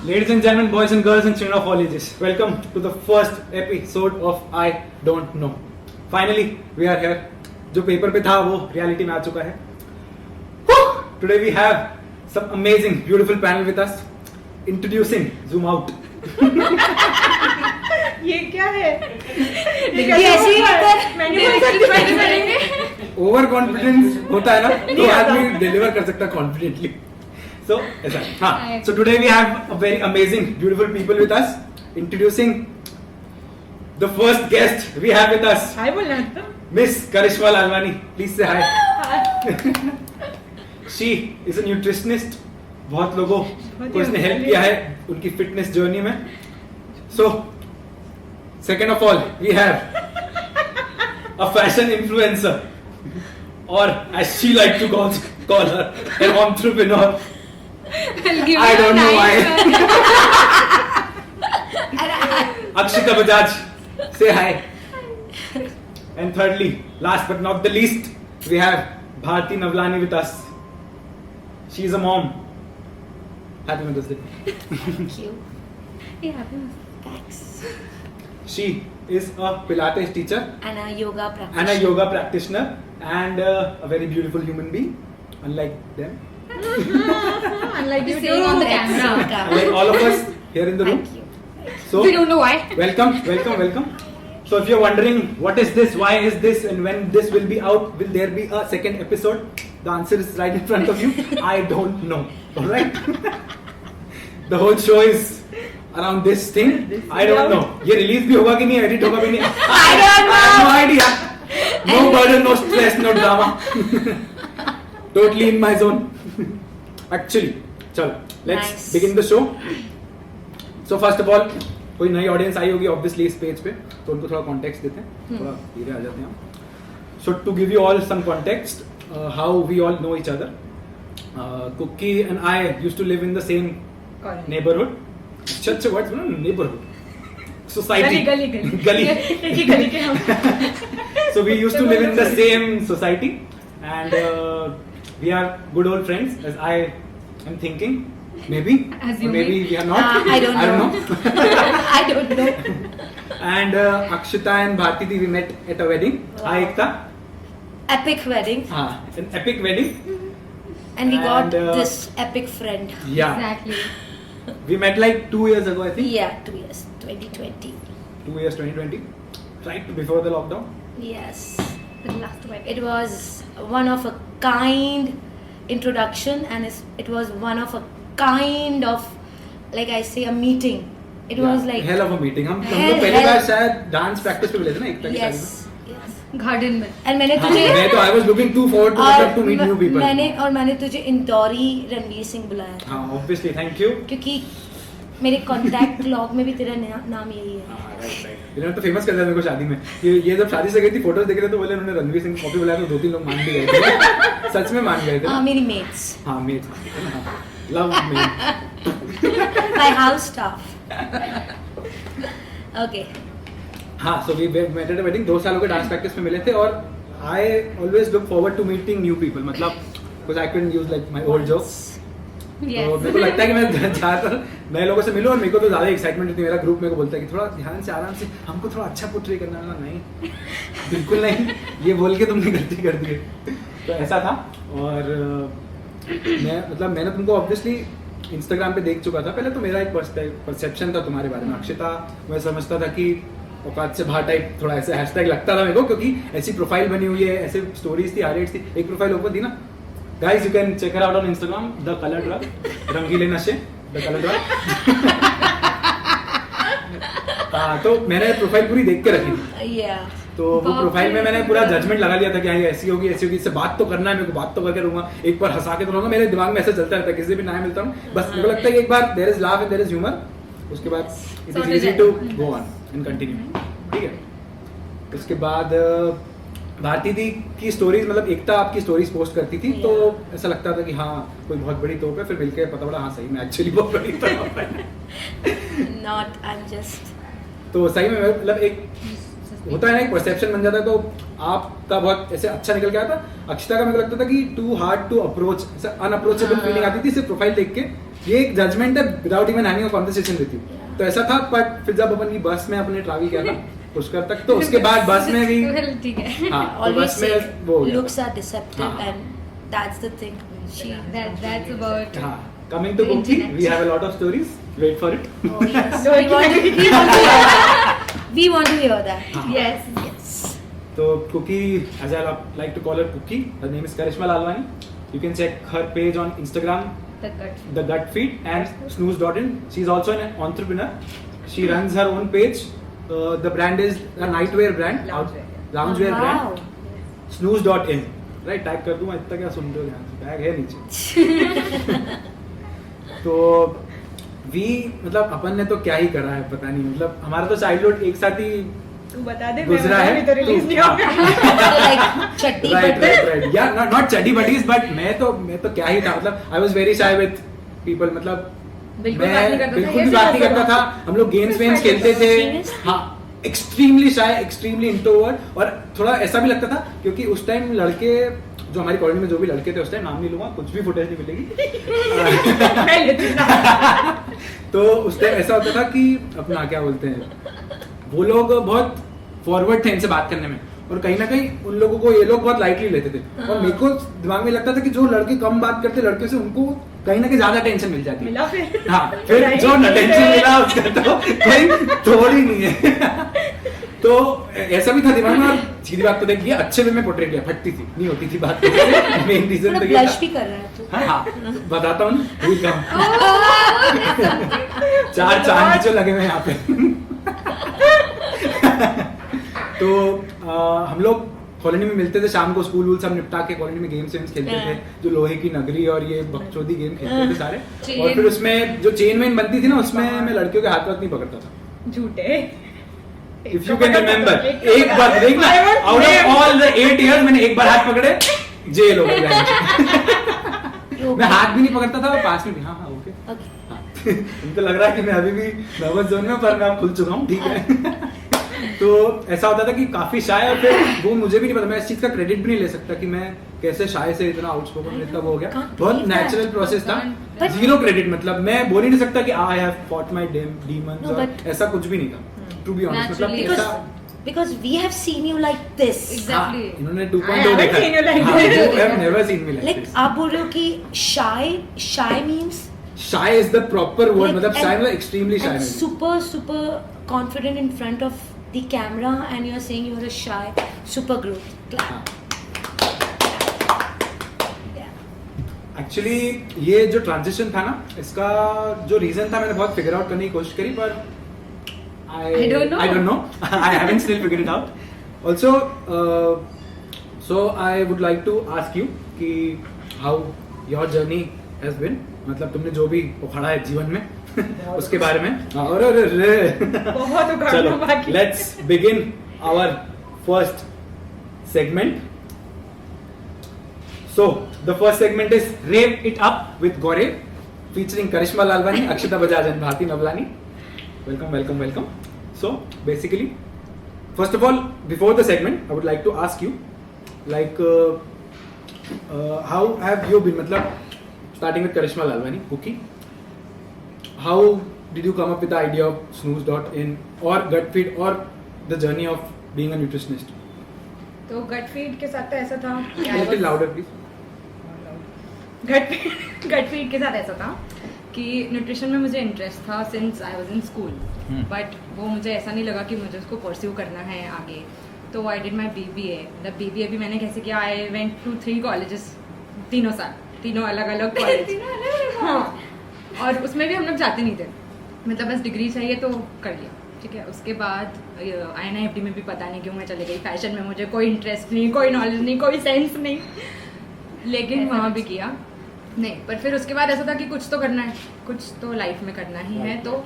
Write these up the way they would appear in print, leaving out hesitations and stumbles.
Ladies and gentlemen, boys and girls and children of all ages, welcome to the first episode of I Don't Know. Finally, we are here. जो paper पे था वो reality में आ चुका है. Today we have some amazing, beautiful panel with us. Introducing Zoom Out. ये क्या है? ऐसे ही होता है. मैन्युफैक्चरिंग करेंगे. ओवर कॉन्फिडेंस होता है ना, तो आदमी डिलीवर कर सकता है कॉन्फिडेंटली. So, ऐसा. हाँ. So today we have a very amazing, beautiful people with us. Introducing the first guest we have with us, हाय बोलना तो. Miss Karishma Lalwani. Please say hi. She is a nutritionist. बहुत लोगों को इसने help किया है उनकी फिटनेस जर्नी में. So, second of all, we have a fashion influencer, or as she like to call her, an entrepreneur. I don't know why. Akshita Bajaj, say hi. And thirdly, last but not the least, we have Bharti Navlani with us. She is a mom. Happy Mother's Day. Thank you. ये happy. Thanks. She is a Pilates teacher And a yoga practitioner. and a yoga practitioner and a very beautiful human being, unlike them, Unlike you Saying on the camera. unlike all of us here in the room. Thank you. So, We don't know why. welcome. So if you're wondering what is this, why is this, and when this will be out, will there be a second episode? The answer is right in front of you. I don't know. All right. The whole show is around this thing. I don't know. ये release भी होगा कि नहीं, edit होगा भी नहीं. I don't know. I have no idea. No burden, no stress, no drama. Totally in my zone. Actually, चलो, let's Nice. begin the show. So first of all, कोई नई ऑडियंस आई होगी ऑब्वियसली इस page पे, तो उनको थोड़ा context देते हैं, थोड़ा धीरे आ जाते हैं हम. So to give you all some context, how we all know each other. Cookie and I used to live in the same neighbourhood. अच्छे वर्ड्स बोलो, नेबरहुड, सोसाइटी, गली. एक ही गली के हम. So we used to live in the same society, and we are good old friends, as I am thinking. Maybe, or Assuming. maybe we are not. I don't know. I don't know. And Akshita and Bharti, we met at a wedding. Wow. Hi Ekta. Epic wedding. An epic wedding. And we got And, this epic friend. Yeah. Exactly. We met like 2 years ago, I think. Yeah, 2 years. 2020. 2 years, 2020. Right before the lockdown. Yes. The last one. It was one of a kind introduction, and it was one of a kind of, like I say, a meeting. It Yeah, was like hell of a meeting. हम hell- लोग पहली hell- बार शायद dance practice पे मिले थे ना एकता की शादी yes, yes. Garden में. And मैंने में. हाँ, तुझे मैं तो I was looking too forward to meet new people. मैंने तुझे इंदौरी रणवीर सिंह बुलाया था, हाँ, obviously, thank you. क्योंकि मेरे कॉन्टैक्ट लॉग में भी तेरा नाम यही है. इन्होंने तो फेमस कर दिया मेरे को शादी में. ये जब शादी से गई थी, फोटोज देख रहे तो बोले उन्होंने रणवीर सिंह कॉपी बुलाया, तो 2-3 लोग मान भी गए थे. सच में मान गए थे. मेरी मेट्स, हाँ, mate. Love mate. My house staff. Okay. हाँ, so we met at a wedding. 2 सालों के डांस प्रैक्टिस में मिले थे, और I always look forward to meeting new people. मतलब because I couldn't use like my old jokes. तो मेरे को लगता है कि मैं ज़्यादातर नए लोगों से मिलूं, और मेरे को तो ज़्यादा एक्साइटमेंट होती है. मेरा ग्रुप मेरे को बोलता है कि थोड़ा ध्यान से, आराम से, हमको थोड़ा अच्छा पोर्ट्रे करना है. नहीं, बिल्कुल नहीं, ये बोल के तुमने गलती कर दी है. तो ऐसा था. और मैंने तुमको ऑब्वियसली इंस्टाग्राम पे देख चुका था पहले. तो मेरा एक परसेप्शन था तुम्हारे बारे में. अक्षिता, मैं समझता था कि औकात से बाहर टाइप, थोड़ा ऐसे हैशटैग लगता था मेरे को, क्योंकि ऐसी प्रोफाइल बनी हुई है, ऐसे स्टोरीज थी, हाइलाइट्स थी. एक प्रोफाइल ओपन थी ना, guys you can check her out on Instagram, The Color Drug, रंगीले नशे, The Color Drug. हाँ, तो मैंने प्रोफाइल पूरी देख के रखी थी. या तो वो प्रोफाइल में मैंने पूरा जजमेंट लगा लिया था कि हाँ, ये ऐसी होगी, इससे बात तो करना है मेरे को, बात तो करके रहूंगा, एक बार हंसा के तो रहूंगा. मेरे दिमाग में ऐसे चलता रहता है, किसी भी नया मिलता हूँ, बस मेरे को लगता है कि एक बार there is laugh and there is humour, उसके बाद it is easy to go on and continue. ठीक है. उसके बाद भारती दी की स्टोरीज, मतलब एकता आपकी स्टोरीज पोस्ट करती थी, तो ऐसा लगता था कि हाँ, कोई बहुत बड़ी तोप है. फिर मिलके पता पड़ा हाँ, सही में एक्चुअली बहुत बड़ी तोप है. Not, I am just. तो सही में मतलब एक होता है ना, एक परसेप्शन बन जाता है. तो आपका बहुत ऐसे अच्छा निकल के आया था। अक्षिता का मेरे को लगता था कि too hard to approach, unapproachable feeling आती थी सिर्फ प्रोफाइल देख के, ये एक जजमेंट है without even having a conversation with you. तो ऐसा था, बट फिर जब अपन की बस में अपने ट्रैवल किया था पुष्कर तक, तो उसके बाद बस में भी Well, ठीक है। हाँ, तो Always बस में say वो हो गया looks था। are deceptive, हाँ। and that's the thing. That's about. हाँ, coming to The Kuki, internet. we have a lot of stories. Wait for it. Oh, yes. we want to hear that. We want to hear that. हाँ. Yes. Yes. So Kuki, as I like to call her Kuki, her name is Karishma Lalwani. You can check her page on Instagram, The gut. The Gut Feed, and snooze.in. She's also an entrepreneur. She runs her own page. The brand is a nightwear brand, Loungewear. loungewear Wow. brand, snooze.in. Right, type कर दूं, इतना क्या सुन रहे हो, ध्यान से bag है नीचे। तो वी मतलब अपन ने तो क्या ही करा है पता नहीं, मतलब हमारा तो चाइल्डहुड एक साथ ही तू बता दे, गुजरा है। तो रिलीज नहीं होगा। So like chatti right butter. Right right, या नॉट चड्डी बडीज, बट मैं तो क्या ही था, मतलब I was very shy with people, मतलब बिल्कुल बात नहीं मैं करता था, बिल्कुल भी ऐसे बात नहीं करता करता था। हम लोग गेम्स वेम्स खेलते थे, Serious? हाँ, एक्सट्रीमली शाय, एक्सट्रीमली इंट्रोवर्ट, और थोड़ा ऐसा भी लगता था क्योंकि उस टाइम लड़के जो हमारी कॉलेज में जो भी लड़के थे, उस टाइम नाम नहीं लूंगा, कुछ भी फुटेज नहीं मिलेगी। मैं लेती हूँ। तो उस टाइम ऐसा होता था कि अपना क्या बोलते हैं, वो लोग बहुत फॉरवर्ड थे इनसे बात करने में, और कहीं ना कहीं उन लोगों को ये लोग बहुत लाइटली लेते थे, और मेरे को दिमाग में लगता था कि जो लड़के कम बात करते लड़के से, उनको कहीं ना कहीं ज्यादा टेंशन मिल जाती है। मिला फिर? हाँ, फिर जो टेंशन मिला उसका तो कोई तोड़ ही नहीं है। तो ऐसा भी था दिमाग में, और सीधी बात तो देखिए अच्छे वे में पोर्ट्रेट किया, फटती थी, नहीं होती थी बात। मेन रीजन थोड़ा तो ये blush था। भी कर रहा है तू. हाँ, बताता हूँ ना, भूल गया हूँ। 4 चांद जो लगे हुए हैं यहाँ पे। तो हम लोग कॉलोनी में मिलते थे शाम को, स्कूल वूल सब निपटा के कॉलोनी में गेम्स वेम्स खेलते थे, जो लोहे की नगरी और ये बकचोदी गेम खेलते थे सारे। और फिर उसमें जो चेन वेन बनती थी ना, उसमें मैं लड़कियों के हाथ नहीं पकड़ता था। झूठे। इफ यू कैन रिमेम्बर, एक बार देखना, out of all the 8 years मैंने एक बार हाथ पकड़े, जेल हो गया। मैं हाथ भी नहीं पकड़ता था, पास में भी। हाँ हाँ ओके। Okay. उनको लग रहा है कि मैं अभी भी नर्वस जोन में, पर मैं अब खुल चुका हूँ, ठीक है। तो ऐसा होता था कि काफी शाय, और फिर वो मुझे भी नहीं पता, मैं इस चीज का क्रेडिट भी नहीं ले सकता कि मैं कैसे शाय से इतना आउटस्पोकन इतना वो हो गया। Can't बहुत believe that. नेचुरल प्रोसेस था, But- जीरो क्रेडिट, मतलब मैं बोल ही नहीं सकता कि I have fought my demons, No, but- ऐसा कुछ भी नहीं था, टू बी ऑनेस्ट। मतलब Naturally. ऐसा Because we have seen you like this. Exactly. हाँ, इन्होंने I 2.0 haven't देखा seen you like हाँ, this. you have never seen me like Like this. आप बोल रहे हो कि shy means Shy is the proper word, like, मतलब and- shy मतलब extremely shy and नहीं। super confident in front of the camera, and you're saying you're a shy, super growth. Clap. हाँ। Yeah. Actually ये जो transition था ना, इसका जो रीजन था, मैंने बहुत फिगर आउट करने की कोशिश करी, पर I don't know. I don't know. I haven't still figured it out. Also, so I would like to ask you कि how your journey has been, मतलब तुमने जो भी उखाड़ा है जीवन में उसके बारे में। और बहुत उखाड़ना चलो, बाकी। let's begin our first segment. So the first segment is Rave It Up with Gaurav, featuring Karishma Lalwani, Akshita Bajaj and Bharti Navlani. Welcome. So basically, first of all, before the segment, I would like to ask you, like, how have you been? मतलब, starting with Karishma Lalwani, Kuki. How did you come up with the idea of snooze.in or gut feed or the journey of being a nutritionist? तो गट feed के साथ तो ऐसा था कि A little louder, please. Gut feed के साथ ऐसा था कि न्यूट्रिशन में मुझे इंटरेस्ट था since I was in school, but वो मुझे ऐसा नहीं लगा कि मुझे उसको परस्यू करना है आगे। तो आई डिड माई BBA। मतलब BBA भी मैंने कैसे किया, आई वेंट टू 3 कॉलेजेस, 3 साल, 3 अलग अलग कॉलेज। हाँ, और उसमें भी हम लोग जाते नहीं थे, मतलब बस डिग्री चाहिए तो कर लिया, ठीक है। उसके बाद INIFT में भी पता नहीं क्यों मैं चली गई। फैशन में मुझे कोई इंटरेस्ट नहीं, कोई नॉलेज नहीं, कोई सेंस नहीं, लेकिन वहाँ भी किया नहीं। पर फिर उसके बाद ऐसा था कि कुछ तो करना है, कुछ तो लाइफ में करना ही है। तो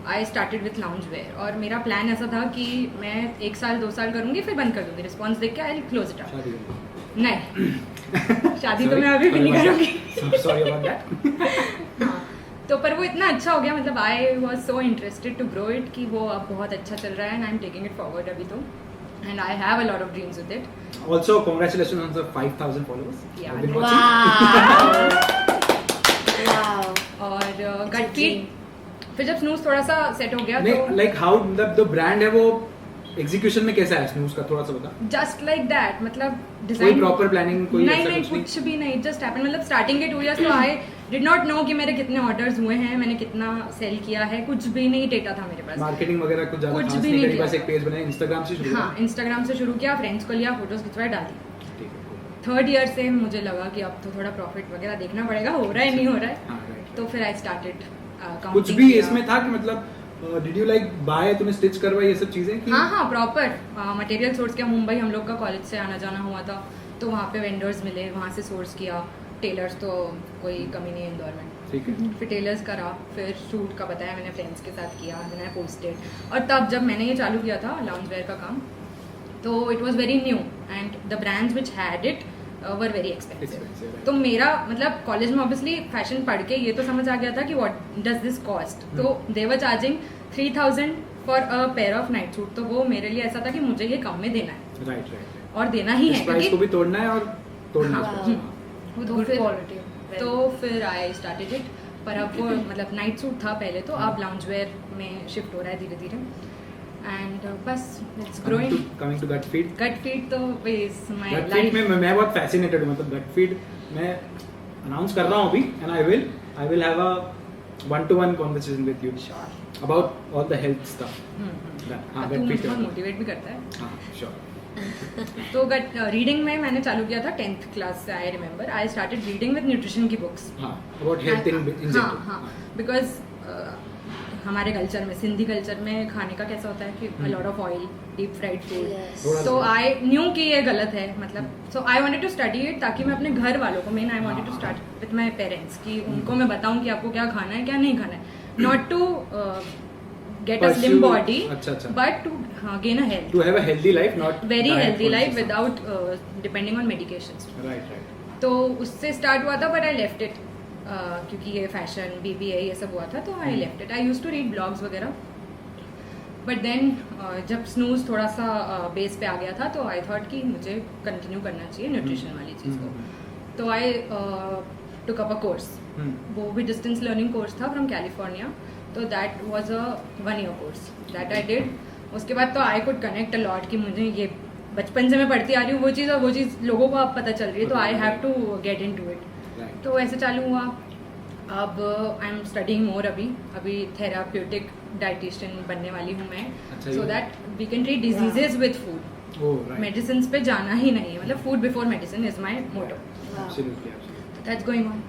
आई स्टार्टेड विथ लाउंजवेयर, और मेरा प्लान ऐसा था कि मैं 1 साल 2 साल करूँगी, फिर बंद कर दूँगी, रिस्पॉन्स देख के आई क्लोज इट अप। नहीं, शादी तो मैं अभी भी नहीं करूँगी। Sorry about that. हाँ, तो पर वो इतना अच्छा हो गया, मतलब I was so interested to grow it कि वो अब बहुत अच्छा चल रहा है, and I am taking it forward अभी तो। and I have a lot of dreams with it. Also, congratulations on the 5,000 followers. Yeah, I've been thank watching. Wow. और गट फीड फिर जब स्नूज थोड़ा सा सेट हो गया तो नहीं, like how the brand है वो एग्जीक्यूशन में कैसा है स्नूज का, थोड़ा सा बता. जस्ट लाइक दैट, मतलब कोई डिजाइन प्रॉपर प्लानिंग, कोई नहीं ऐसा नहीं कुछ नहीं. कुछ भी नहीं, जस्ट हैपन. मतलब स्टार्टिंग के 2 इयर्स तो आई डिड नॉट नो कि मेरे कितने ऑर्डर्स हुए हैं, मैंने कितना सेल किया है, कुछ भी नहीं डेटा था मेरे पास. मार्केटिंग वगैरह कुछ ज्यादा कुछ खास भी नहीं नहीं करी, बस किया. एक पेज बनाया, इंस्टाग्राम से शुरू हाँ, किया. इंस्टाग्राम से शुरू किया, फ्रेंड्स को लिया, फोटोज खिंचवाए, डाल दी. ठीक है. 3rd ईयर से मुझे लगा कि अब तो थोड़ा प्रॉफिट वगैरह देखना पड़ेगा, हो रहा है नहीं हो रहा है. हाँ, right. तो फिर आई स्टार्टेड कुछ भी इसमें था कि मतलब डिड यू लाइक बाय, तूने स्टिच करवाई ये सब चीजें कि हाँ हाँ प्रॉपर मटेरियल सोर्स किया. मुंबई हम लोग का कॉलेज से आना जाना हुआ था, तो वहाँ पे वेंडर्स मिले, वहाँ से सोर्स किया. टेलर्स तो कोई कमी नहीं है इंदौर में. ठीक है. फिर टेलर्स करा, फिर शूट का बताया मैंने, फ्रेंड्स के साथ किया, मैंने पोस्टेड. और तब जब मैंने ये चालू किया था लाउंज वेयर का काम, तो it was very new and the brands which had it were very expensive. Expensive, right. तो मेरा मतलब कॉलेज में ऑब्वियसली फैशन पढ़ के ये तो समझ आ गया था कि व्हाट डज दिस कॉस्ट. तो they were charging 3,000 for a pair of night suit. तो वो मेरे लिए ऐसा था कि मुझे ये कम में देना है राइट राइट. और देना ही है, इस प्राइस को भी तोड़ना है और तोड़ना हाँ. है. With तो good फिर quality. तो फिर आई स्टार्टेड इट. पर अब वो मतलब नाइट सूट था पहले, तो अब लाउंज वेयर में शिफ्ट हो रहा है धीरे धीरे. एंड बस it's growing. Coming to gut feed. Gut feed तो is my gut feed life. में मैं बहुत फैसिनेटेड हूँ. मतलब गट फीड मैं अनाउंस कर रहा हूँ अभी, and I will have a 1-to-1 conversation with you about all the health stuff. हाँ, तू गट मुझे फीड. मोटिवेट भी करता है. हाँ, sure. तो गट रीडिंग में मैंने चालू किया था 10th क्लास से. I remember I started reading with nutrition की बुक्स. हाँ, about health in हाँ general. हाँ, बिकॉज हमारे कल्चर में, सिंधी कल्चर में खाने का कैसा होता है कि lot of oil, deep fried food. Yes. तो आई न्यू कि ये गलत है, मतलब so I wanted to study it, ताकि मैं अपने घर वालों को, मेन I wanted to start with my parents, कि उनको मैं बताऊं कि आपको क्या खाना है क्या नहीं खाना है. Not to get a slim Pursue- body, अच्छा, अच्छा. But to gain a health, To have a healthy life, not very diet healthy life conscious. Without depending on medications. Right, right. तो उससे स्टार्ट हुआ था, बट आई लेफ्ट इट क्योंकि ये fashion BBA ये सब हुआ था, तो I left it. I use to read blogs वगैरह, बट देन जब स्नूज थोड़ा सा बेस पे आ गया था, तो आई थॉट कि मुझे कंटिन्यू करना चाहिए न्यूट्रिशन वाली चीज़ को. तो आई टुक अप अ कोर्स. वो भी डिस्टेंस लर्निंग कोर्स था फ्रॉम कैलिफोर्निया. तो that was a 1 year course that I did. उसके बाद तो I could connect a lot कि मुझे ये बचपन से मैं पढ़ती आ रही हूँ वो चीज़, और वो चीज़ लोगों को अब पता चल रही है, तो I have to get in to it. Right. तो ऐसे चालू हुआ. अब आई एम स्टडिंग मोर. अभी थेराप्यूटिक डाइटिशियन बनने वाली हूँ मैं, अच्छा, सो ये- that we can treat diseases with food. Oh, right. Medicine पे जाना ही नहीं है, मतलब food before medicine is my motto. Absolutely, absolutely. That's going on.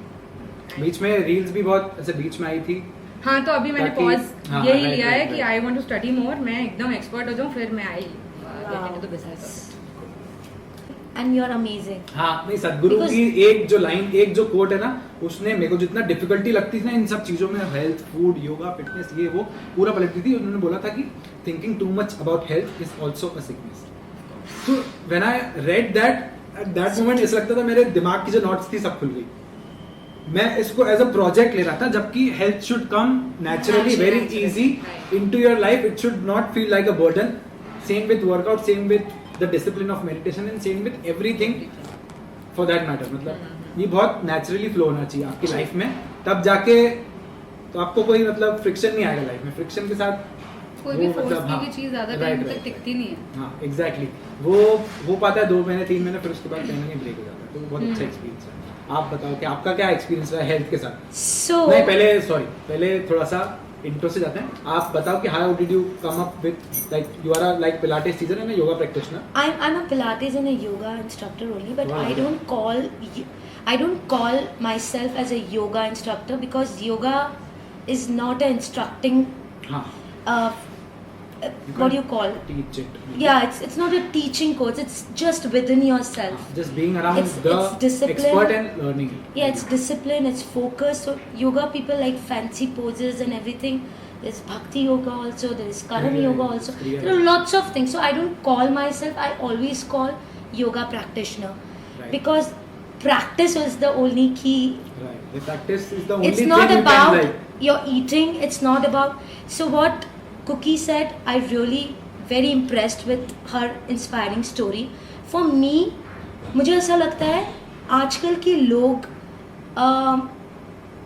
बीच में रील्स भी बहुत ऐसे बीच में आई थी. हाँ, तो अभी मैंने ताकि- पॉज हाँ, यही right, लिया right, है कि right. I want to study more. मैं एकदम एक्सपर्ट हो जाऊँ, फिर मैं I get into the business. And you're amazing. हाँ, नहीं, सदगुरु Because- की एक जो लाइन, एक जो कोट है ना, उसने मेरे को जितना डिफिकल्टी लगती थी ना इन सब चीजों में, हेल्थ, फूड, योगा, फिटनेस, ये वो पूरा पलटती थी. उन्होंने बोला था कि thinking too much about health is also a sickness. So when I read that, at that moment ऐसा लगता था मेरे दिमाग की जो नॉट्स थी सब खुल गई. मैं इसको एज अ प्रोजेक्ट ले रहा था, जबकि health should come naturally, very Naturally, easy right. Into your life. It should not feel like a burden. Same with workout, same with the discipline of meditation, and same with everything for that matter. मतलब ये बहुत naturally flow होना चाहिए आपकी life में, तब जाके तो आपको कोई मतलब फ्रिक्शन नहीं आएगा लाइफ में. फ्रिक्शन के साथ कोई वो भी मतलब, फोर्स हाँ, की चीज ज्यादा right, टाइम right, तक टिकती नहीं है. हाँ, एग्जैक्टली. वो हो पाता है 2 महीने 3 महीने, फिर उसके बाद कहीं ना कहीं ब्रेक हो जाता है. तो वो बहुत अच्छा एक्सपीरियंस है. आप बताओ कि आपका क्या एक्सपीरियंस रहा हेल्थ के साथ. So नहीं, पहले थोड़ा सा इंट्रो से जाते हैं. आप बताओ कि how did you come up with, like you are like Pilates teacher and yoga practitioner. I'm a Pilates and a yoga instructor only, but Wow. I don't call myself as a yoga instructor, because yoga is not a instructing. हाँ, Uh, what do you call? Teach it. Yeah, it's not a teaching course. It's just within yourself. Just being around It's the discipline. expert and learning it. Yeah, it's discipline, it's focus. So yoga people like fancy poses and everything. There's bhakti yoga also, there is Karan Yeah, yoga yeah, also. yeah. There are lots of things. So I don't call myself, I always call yoga practitioner. Right. Because practice is the only key. Right. The practice is the only It's thing not you about can like. your eating, it's not about. So what Cookie said, I really very impressed with her inspiring story. For me, मुझे ऐसा लगता है आजकल के लोग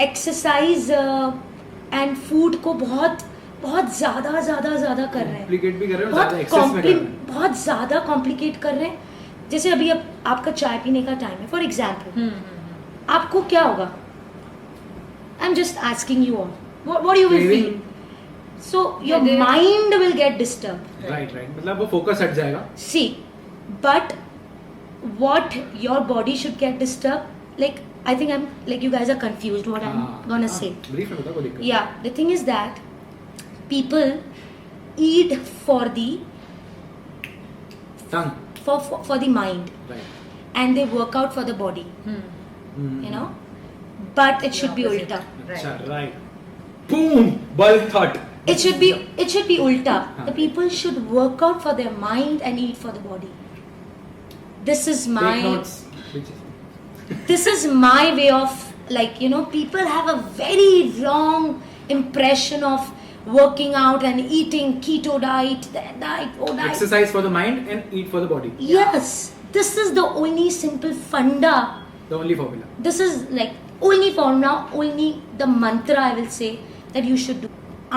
exercise and food को बहुत बहुत ज़्यादा कर रहे हैं, Complicate भी कर रहे हैं और ज़्यादा excess में कर रहे हैं। बहुत ज़्यादा कॉम्प्लिकेट कर रहे हैं. जैसे अभी अब आपका चाय पीने का टाइम है, फॉर एग्जाम्पल आपको क्या होगा? I am just asking you all, what you will feel? So your mind will get disturb. Right मतलब वो फोकस हट जाएगा. See, but what your body should get disturbed, like I think I'm like you guys are confused what I'm gonna say. Brief में बताओ, कोई दिक्कत. Yeah, the thing is that people eat for the Tongue. for the mind, Right. and they work out for the body, you know, but it should be ulta. अच्छा, right. Boom, bulk thought. It should be ulta. The people should work out for their mind and eat for the body. This is Take my notes. Which is this is my way of, like, you know, people have a very wrong impression of working out and eating keto diet, that diet, oh diet. exercise for the mind and eat for the body. Yes, this is the only simple funda. The only formula. This is like only formula, only the mantra I will say that you should do.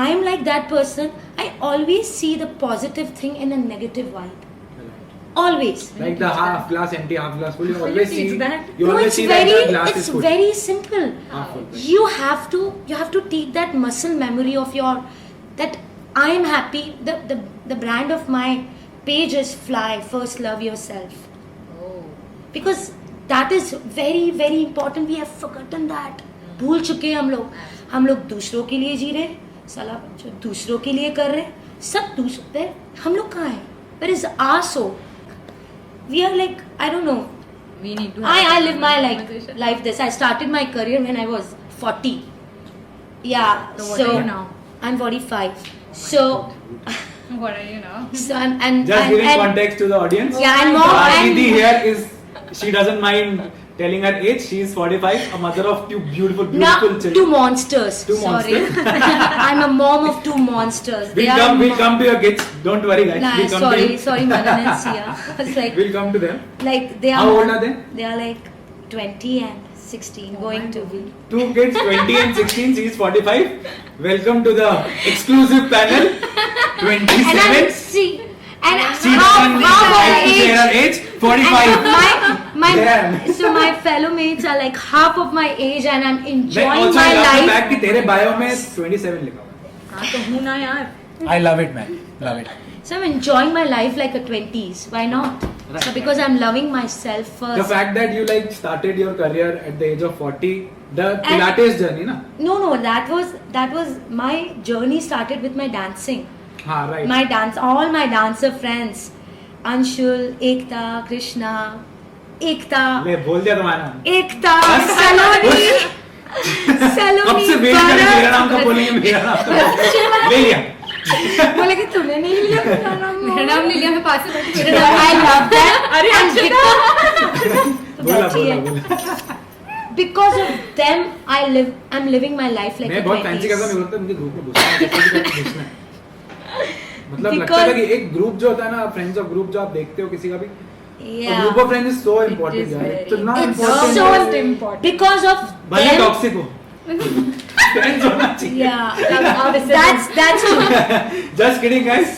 I am like that person. I always see the positive thing in a negative vibe. Always. Like the half glass empty, half glass full. You Will you always teach see that? You No, always it's see that the glass it's is full. very simple. Half full. Right. You have to take that muscle memory of your, that I am happy. The brand of my page is Fly, First Love Yourself, Oh. because that is very very important. We have forgotten that. भूल चुके हैं हम लोग दूसरों के लिए जी रहे, साला जो दूसरों के लिए कर रहे, सब दूसरे. हम लोग कहाँ हैं? Where is our soul? We are like, I don't know. We need to. I live my conversation. life this. I started my career when I was 40. Yeah. So what are you now? I'm 45. So What are you now? and Just giving and context to the audience. yeah, and mom Nidhi and here is, she doesn't mind telling her age. She is 45, a mother of two beautiful now children. two monsters. Two Sorry, I'm a mom of two monsters. We'll come to your kids. Don't worry, guys. Nah, We'll come to you. sorry, Manan and Sia. It's like We'll come to them. they are. How old are they? They are like 20 and 16, going to be. Two kids, 20 and 16. She is 45. Welcome to the exclusive panel. 27. And I'm see. And She doesn't like to say her age. 45. And my Damn. so my fellow mates are like half of my age, and I'm मैं enjoying also my I love the life. fact कि तेरे bio में 27 लिखा हुआ हाँ तो हूँ ना यार. है. I love it, man. Love it. So I'm enjoying my life like a 20s. Why not? Right. So because I'm loving myself first. The fact that you like started your career at the age of 40, the And- Pilates journey, na? No, that was my journey started with my dancing. हाँ, right. My dance, all my dancer friends, Anshul, Ekta, Krishna, Ekta, ले बोल दिया तुम्हारा नाम. Ekta, Saloni, अब से wait कर मेरा नाम कब बोलेंगे, मेरा नाम कब ले लिया. बोले कि तूने नहीं लिया मेरा नाम. मेरा नाम ले लिया, मैं पास से बैठी. I love that. अरे And बोला बैठी है. बोला. Because of them, I'm living my life like मैं a बहुत फैंसी करता 20s. हूँ, मुझे लगता है मुझे ग्रुप में घुसना है. मतलब लगता Because- है कि एक ग्रुप जो होता है ना, फ्रेंड्स ऑफ ग्रुप जो आप देखते हो किसी का भी, Yeah. Group of friends is so important is यार. very- इतना It's इम्पोर्टेंट so है. important. because of भले them. टॉक्सिक हो. फ्रेंड्स होना चाहिए. Yeah, that's true. Just kidding, guys.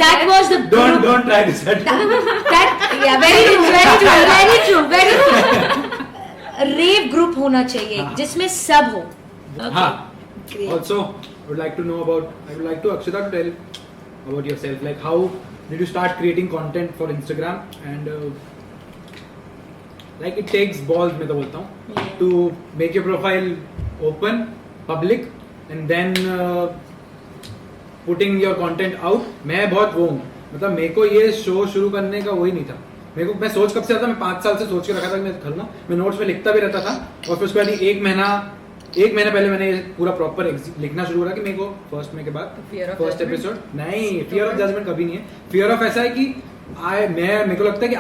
That was the group. Don't try this at home. That yeah, very true. Rave group होना चाहिए हाँ. जिसमें सब हो. हाँ. Great. Also, I would like to know about. I would like to Akshita to tell about yourself. Like, how did you start creating content for Instagram? And like, it takes balls, मैं तो बोलता हूँ, Yeah. to make your profile open, public, and then putting your content out. मैं बहुत वो हूँ. मतलब मेरे को ये शो शुरू करने का वही नहीं था. मेरे को मैं सोच कब से रहा था, मैं 5 साल से सोच के रखा था कि मैं करूँगा. मैं नोट्स में लिखता भी रहता था, और फिर उसके बाद एक महीना पहले मैंने पूरा प्रॉपर लिखना शुरू करा कि मेरे को फर्स्ट में के बाद Fear of first judgment? Episode नहीं. फियर ऑफ जजमेंट कभी नहीं है. फियर ऑफ ऐसा है कि मेरे को लगता है कि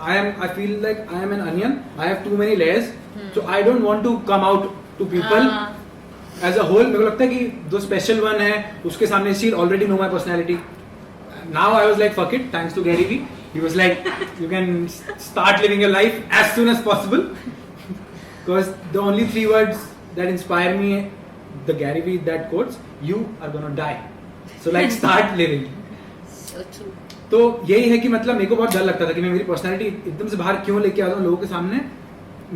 I feel like I am an onion. I have too many layers. So I don't want to come out to people as a whole. मेरे को लगता है कि जो स्पेशल वन है उसके सामने she already know my personality. now I was like, fuck it, thanks to Gary Vee. He was like, you can start living your life as soon as possible. Because the only 3 words that inspire me, the Gary Vee that quotes, you are gonna die. So like start living. So true. तो यही है कि मतलब मेरे को बहुत डर लगता था कि मैं मेरी पर्सनैलिटी एकदम से बाहर क्यों लेके आता हूँ लोगों के सामने.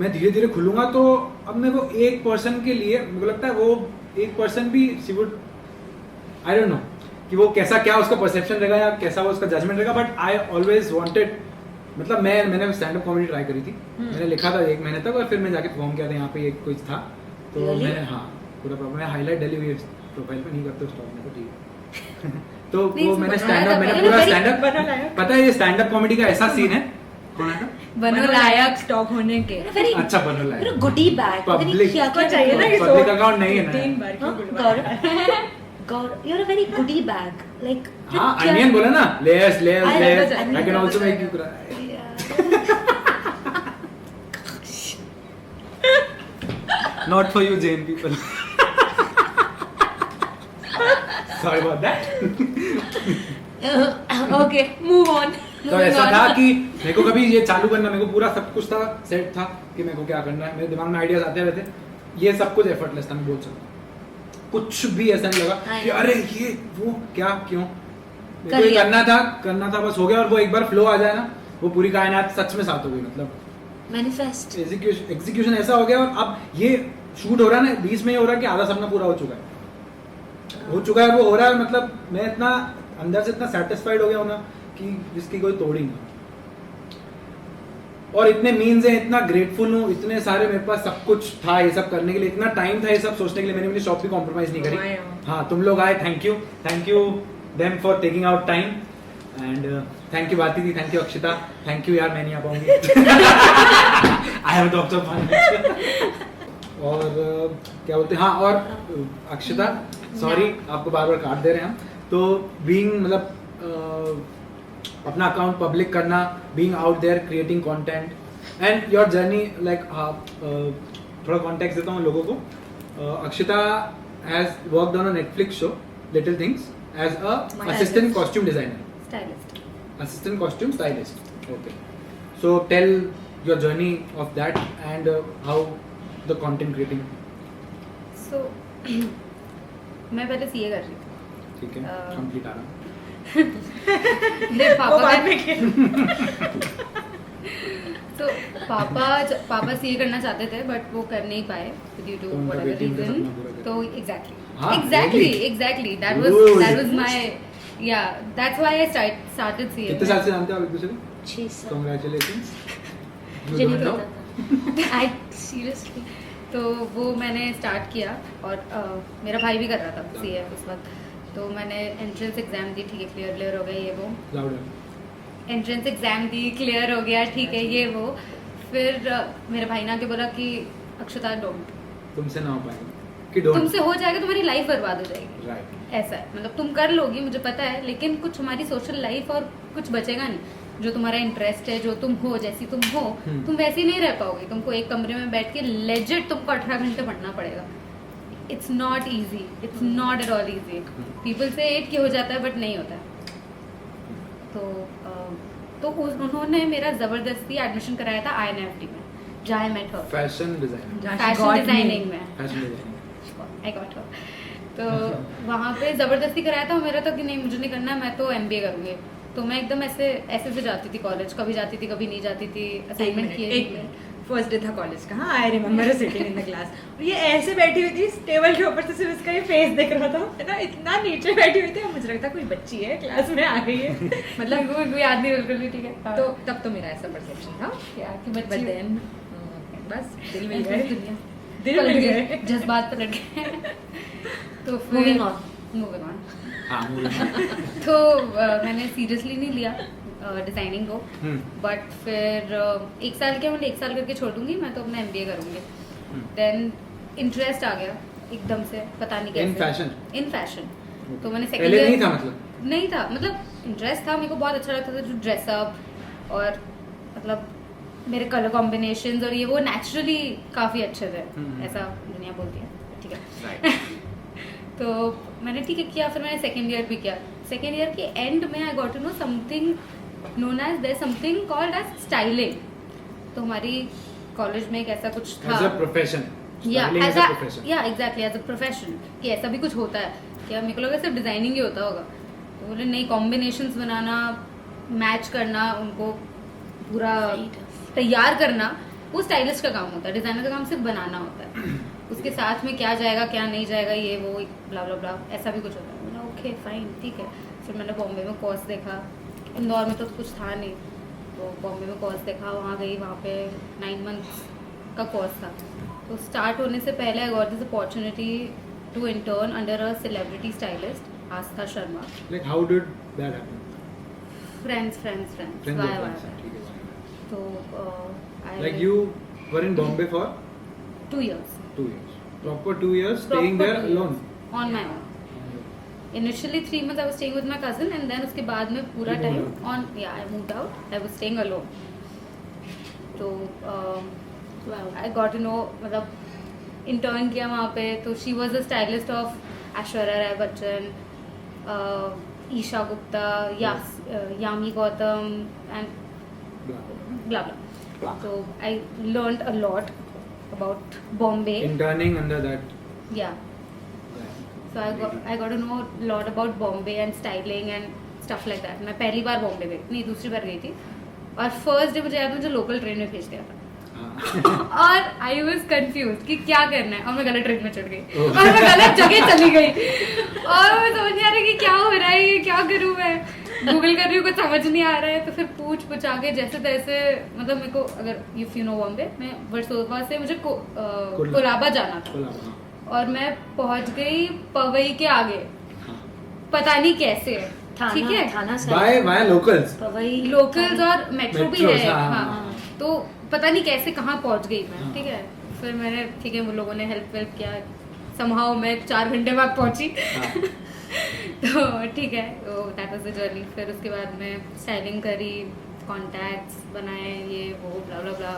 मैं धीरे धीरे खुलूंगा तो अब मैं वो एक पर्सन के लिए मेरे को लगता है वो एक पर्सन भी she would I don't know कि वो कैसा क्या उसका परसेप्शन रहेगा या कैसा वो उसका जजमेंट रहेगा. बट आई ऑलवेज वांटेड मतलब मैंने स्टैंड अप कॉमेडी ट्राई करी थी. मैंने लिखा था 1 महीने तक और फिर मैं जाके परफॉर्म किया था यहाँ पे एक कुछ था तो Really? मैंने हाँ पूरा प्रॉब्लम मैं हाईलाइट डेली प्रोफाइल पे नहीं करते स्टॉप में तो ठीक है. तो नहीं, वो मैंने बनाया स्टैंड अप था मैंने पहले, पूरा very स्टैंड अप बना लायक। पता है ये स्टैंड अप कॉमेडी का ऐसा सीन है. कौन है बनो लायक स्टॉक होने के. वेरी अच्छा बनो लायक गुडी बैग. Public. क्या को चाहिए ना कि पब्लिक अकाउंट नहीं है 3 ना. बार हाँ, क्यों बुलवाया? Gaurav you are a very goody bag like. हाँ अनियन बोला ना layers layers I layers understand. I can also make you cry. Not for you Jain people. Sorry about that. Okay move on. तो ऐसा था कि मेरे को कभी ये चालू करना मेरे को पूरा सब कुछ था सेट था कि मेरे को क्या करना है. मेरे दिमाग में आइडियाज आते रहते. ये सब कुछ एफर्टलेस था मैं बोल सकता हूँ. कुछ भी ऐसा नहीं लगा कि अरे ये वो क्या क्यों. मेरे को ये करना था बस हो गया. और वो एक बार फ्लो आ जाए ना वो पूरी कायनात सच में साथ हो गई. मतलब मैनिफेस्ट. एग्जीक्यूशन ऐसा हो गया. और अब ये शूट हो रहा है ना 20 में ही हो रहा है कि आधा सपना पूरा हो चुका है और वो हो रहा है. मतलब मैं इतना अंदर से इतना सेटिस्फाइड हो गया हूं ना कि जिसकी कोई तोड़ ही नहीं. और इतने मीन्स हैं इतना ग्रेटफुल हूँ. इतने सारे मेरे पास सब कुछ था ये सब करने के लिए. इतना टाइम था ये सब सोचने के लिए. मैंने मेरी शॉप भी कॉम्प्रोमाइज नहीं करी. हाँ तुम लोग आए. Thank you them for taking out time. And thank you बाती दी. Thank you Akshita. Thank you यार मैं नहीं आ पाऊंगी. I have lots of fun. और क्या बोलते हैं हाँ और अक्षिता सॉरी आपको बार बार काट दे रहे हैं हम. तो बीइंग मतलब अपना अकाउंट पब्लिक करना, being out there creating content and your journey like थोड़ा कॉन्टेक्स्ट देता हूँ लोगों को. Akshita has worked on a Netflix show little things as a assistant costume designer. Stylist. Assistant costume stylist. Okay. So tell your journey of that and how the content creating. So मैं पहले CA कर रही थी. ठीक है. Complete आ रहा. मेरे पापा तो पापा सीए करना चाहते थे बट वो कर नहीं पाए ड्यू टू व्हाटएवर रीजन. तो exactly that was my that's why I started CA. कितने साल से जानते हो आप एक दूसरे को? 6 साल. Congratulations. मुझे नहीं पता था. I seriously. तो वो मैंने स्टार्ट किया और मेरा भाई भी कर रहा था सीए उस वक्त. तो मैंने एंट्रेंस एग्जाम दी. ठीक है क्लियर हो गया ये वो. एंट्रेंस एग्जाम दी क्लियर हो गया ठीक है ये वो. फिर मेरे भाई ने आके बोला कि अक्षता डोंट. तुमसे ना हो पाएगा कि डोंट. तुमसे हो जाएगा तुम्हारी लाइफ बर्बाद हो जाएगी. राइट. ऐसा है मतलब तुम कर लोगी मुझे पता है लेकिन कुछ हमारी सोशल लाइफ और कुछ बचेगा नहीं. जो तुम्हारा इंटरेस्ट है जो तुम हो जैसी तुम हो तुम वैसी नहीं रह पाओगे. तुमको एक कमरे में बैठ के लेजिट तुमको 18 घंटे पढ़ना पड़ेगा. It's not easy. It's not at all easy. People से एट की हो जाता है बट नहीं होता. तो उन्होंने मेरा जबरदस्ती एडमिशन कराया था INFT में जहाँ I met her. Fashion design. Fashion designing में fashion designing. I got her. तो वहाँ पे जबरदस्ती कराया था. मेरा तो कि नहीं मुझे नहीं करना है मैं तो MBA करूँगी. तो मैं एकदम ऐसे से जाती थी कॉलेज. कभी जाती थी कभी नहीं जाती थी. असाइनमेंट किए. फर्स्ट डे था कॉलेज का. हाँ I remember sitting in the class. और ये ऐसे बैठी हुई थी टेबल के ऊपर से सिर्फ इसका ये फेस दिख रहा था है ना. इतना नीचे बैठी हुई थी मुझे लगता कोई बच्ची है क्लास में आ गई है. मतलब वो याद नहीं बिल्कुल भी. ठीक है तो तब तो मेरा ऐसा परसेप्शन था यार कि बट बच्ची देन बस दिल मिल दुनिया गए. दिल मिल गए. जज्बात पलट गए. तो मूविंग मूविंग ऑन. हाँ मूवी. तो मैंने सीरियसली नहीं लिया डिजाइनिंग को. बट फिर 1 साल के मतलब 1 साल करके छोड़ दूंगी मैं तो अपना MBA करूंगी. देन इंटरेस्ट आ गया एकदम से पता नहीं कैसे. In fashion. तो मैंने सेकंड पहले ईयर नहीं था मतलब इंटरेस्ट था. मेरे को बहुत अच्छा लगता था जो ड्रेसअप और मतलब मेरे कलर कॉम्बिनेशंस और ये वो नेचुरली काफी अच्छे थे. ऐसा दुनिया बोलती है. ठीक है. तो मैंने ठीक है किया. फिर मैंने सेकंड ईयर भी किया. सेकेंड ईयर के एंड में I got to know something known as there something called as styling. तो हमारी कॉलेज में एक ऐसा कुछ था, as a profession, exactly as a profession, कि ऐसा भी कुछ होता है क्या. मेरे को लगा सिर्फ डिजाइनिंग ही होता होगा. तो बोले नहीं, कॉम्बिनेशंस बनाना, मैच करना, उनको पूरा तैयार करना, वो स्टाइलिस्ट का काम होता है. डिजाइनर का काम सिर्फ बनाना होता है. उसके साथ में क्या जाएगा क्या नहीं जाएगा, ये वो ब्ला ब्ला ब्ला, ऐसा भी कुछ होता है. मैंने ओके फाइन ठीक है. फिर मैंने बॉम्बे में कोर्स देखा. इंदौर में तो कुछ था नहीं, तो बॉम्बे में कोर्स देखा. वहाँ गई, वहाँ पे 9 months का कोर्स था. तो स्टार्ट होने से पहले I got this opportunity to intern under a celebrity stylist Aastha Sharma. Like how did that happen? Friends Friends of why friends, why. ठीक है. तो Like you were in Bombay for 2 years 2 years. Proper 2 years staying there alone. on my own. Initially 3 months I was staying with my cousin, and then उसके बाद में पूरा You time moved on I moved out. I was staying alone. तो I got to know, मतलब intern किया वहाँ पे. तो she was a stylist of Aishwarya Rai Bachchan, Isha Gupta, Yami Gautam and Blah. blah blah. So I learned a lot about Bombay. Interning under that. Yeah. So I got to know a lot about Bombay and styling and stuff like that. मैं पहली बार बॉम्बे गई, नहीं दूसरी बार गई थी. और first day मुझे याद है, मुझे लोकल ट्रेन में भेज दिया था. और आई वॉज कंफ्यूज कि क्या करना है, और मैं गलत ट्रेन में चढ़ गई और मैं गलत जगह चली गई. और मैं समझ नहीं आ रही कि क्या हो रहा है, ये क्या करूँ मैं. गूगल कर रही हूँ, कुछ समझ नहीं आ रहा है. तो फिर पूछ आके जैसे तैसे, मतलब मेरे को, अगर इफ यू नो बॉम्बे, मैं वर्सोवा से मुझे कोलाबा जाना था. और मैं पहुंच गई पवई के आगे, पता नहीं कैसे. ठीक है, थाना By locals. लोकल्स और मेट्रो भी है. हाँ. हाँ. तो पता नहीं कैसे कहाँ पहुंच गई मैं. हाँ. ठीक है, फिर मैंने, ठीक है, उन लोगों ने हेल्प किया. समहाउ मैं 4 घंटे बाद पहुंची. तो ठीक है, दैट वाज द जर्नी. फिर उसके बाद में स्टाइलिंग करी, कॉन्टैक्ट्स बनाए, ये वो blah blah blah.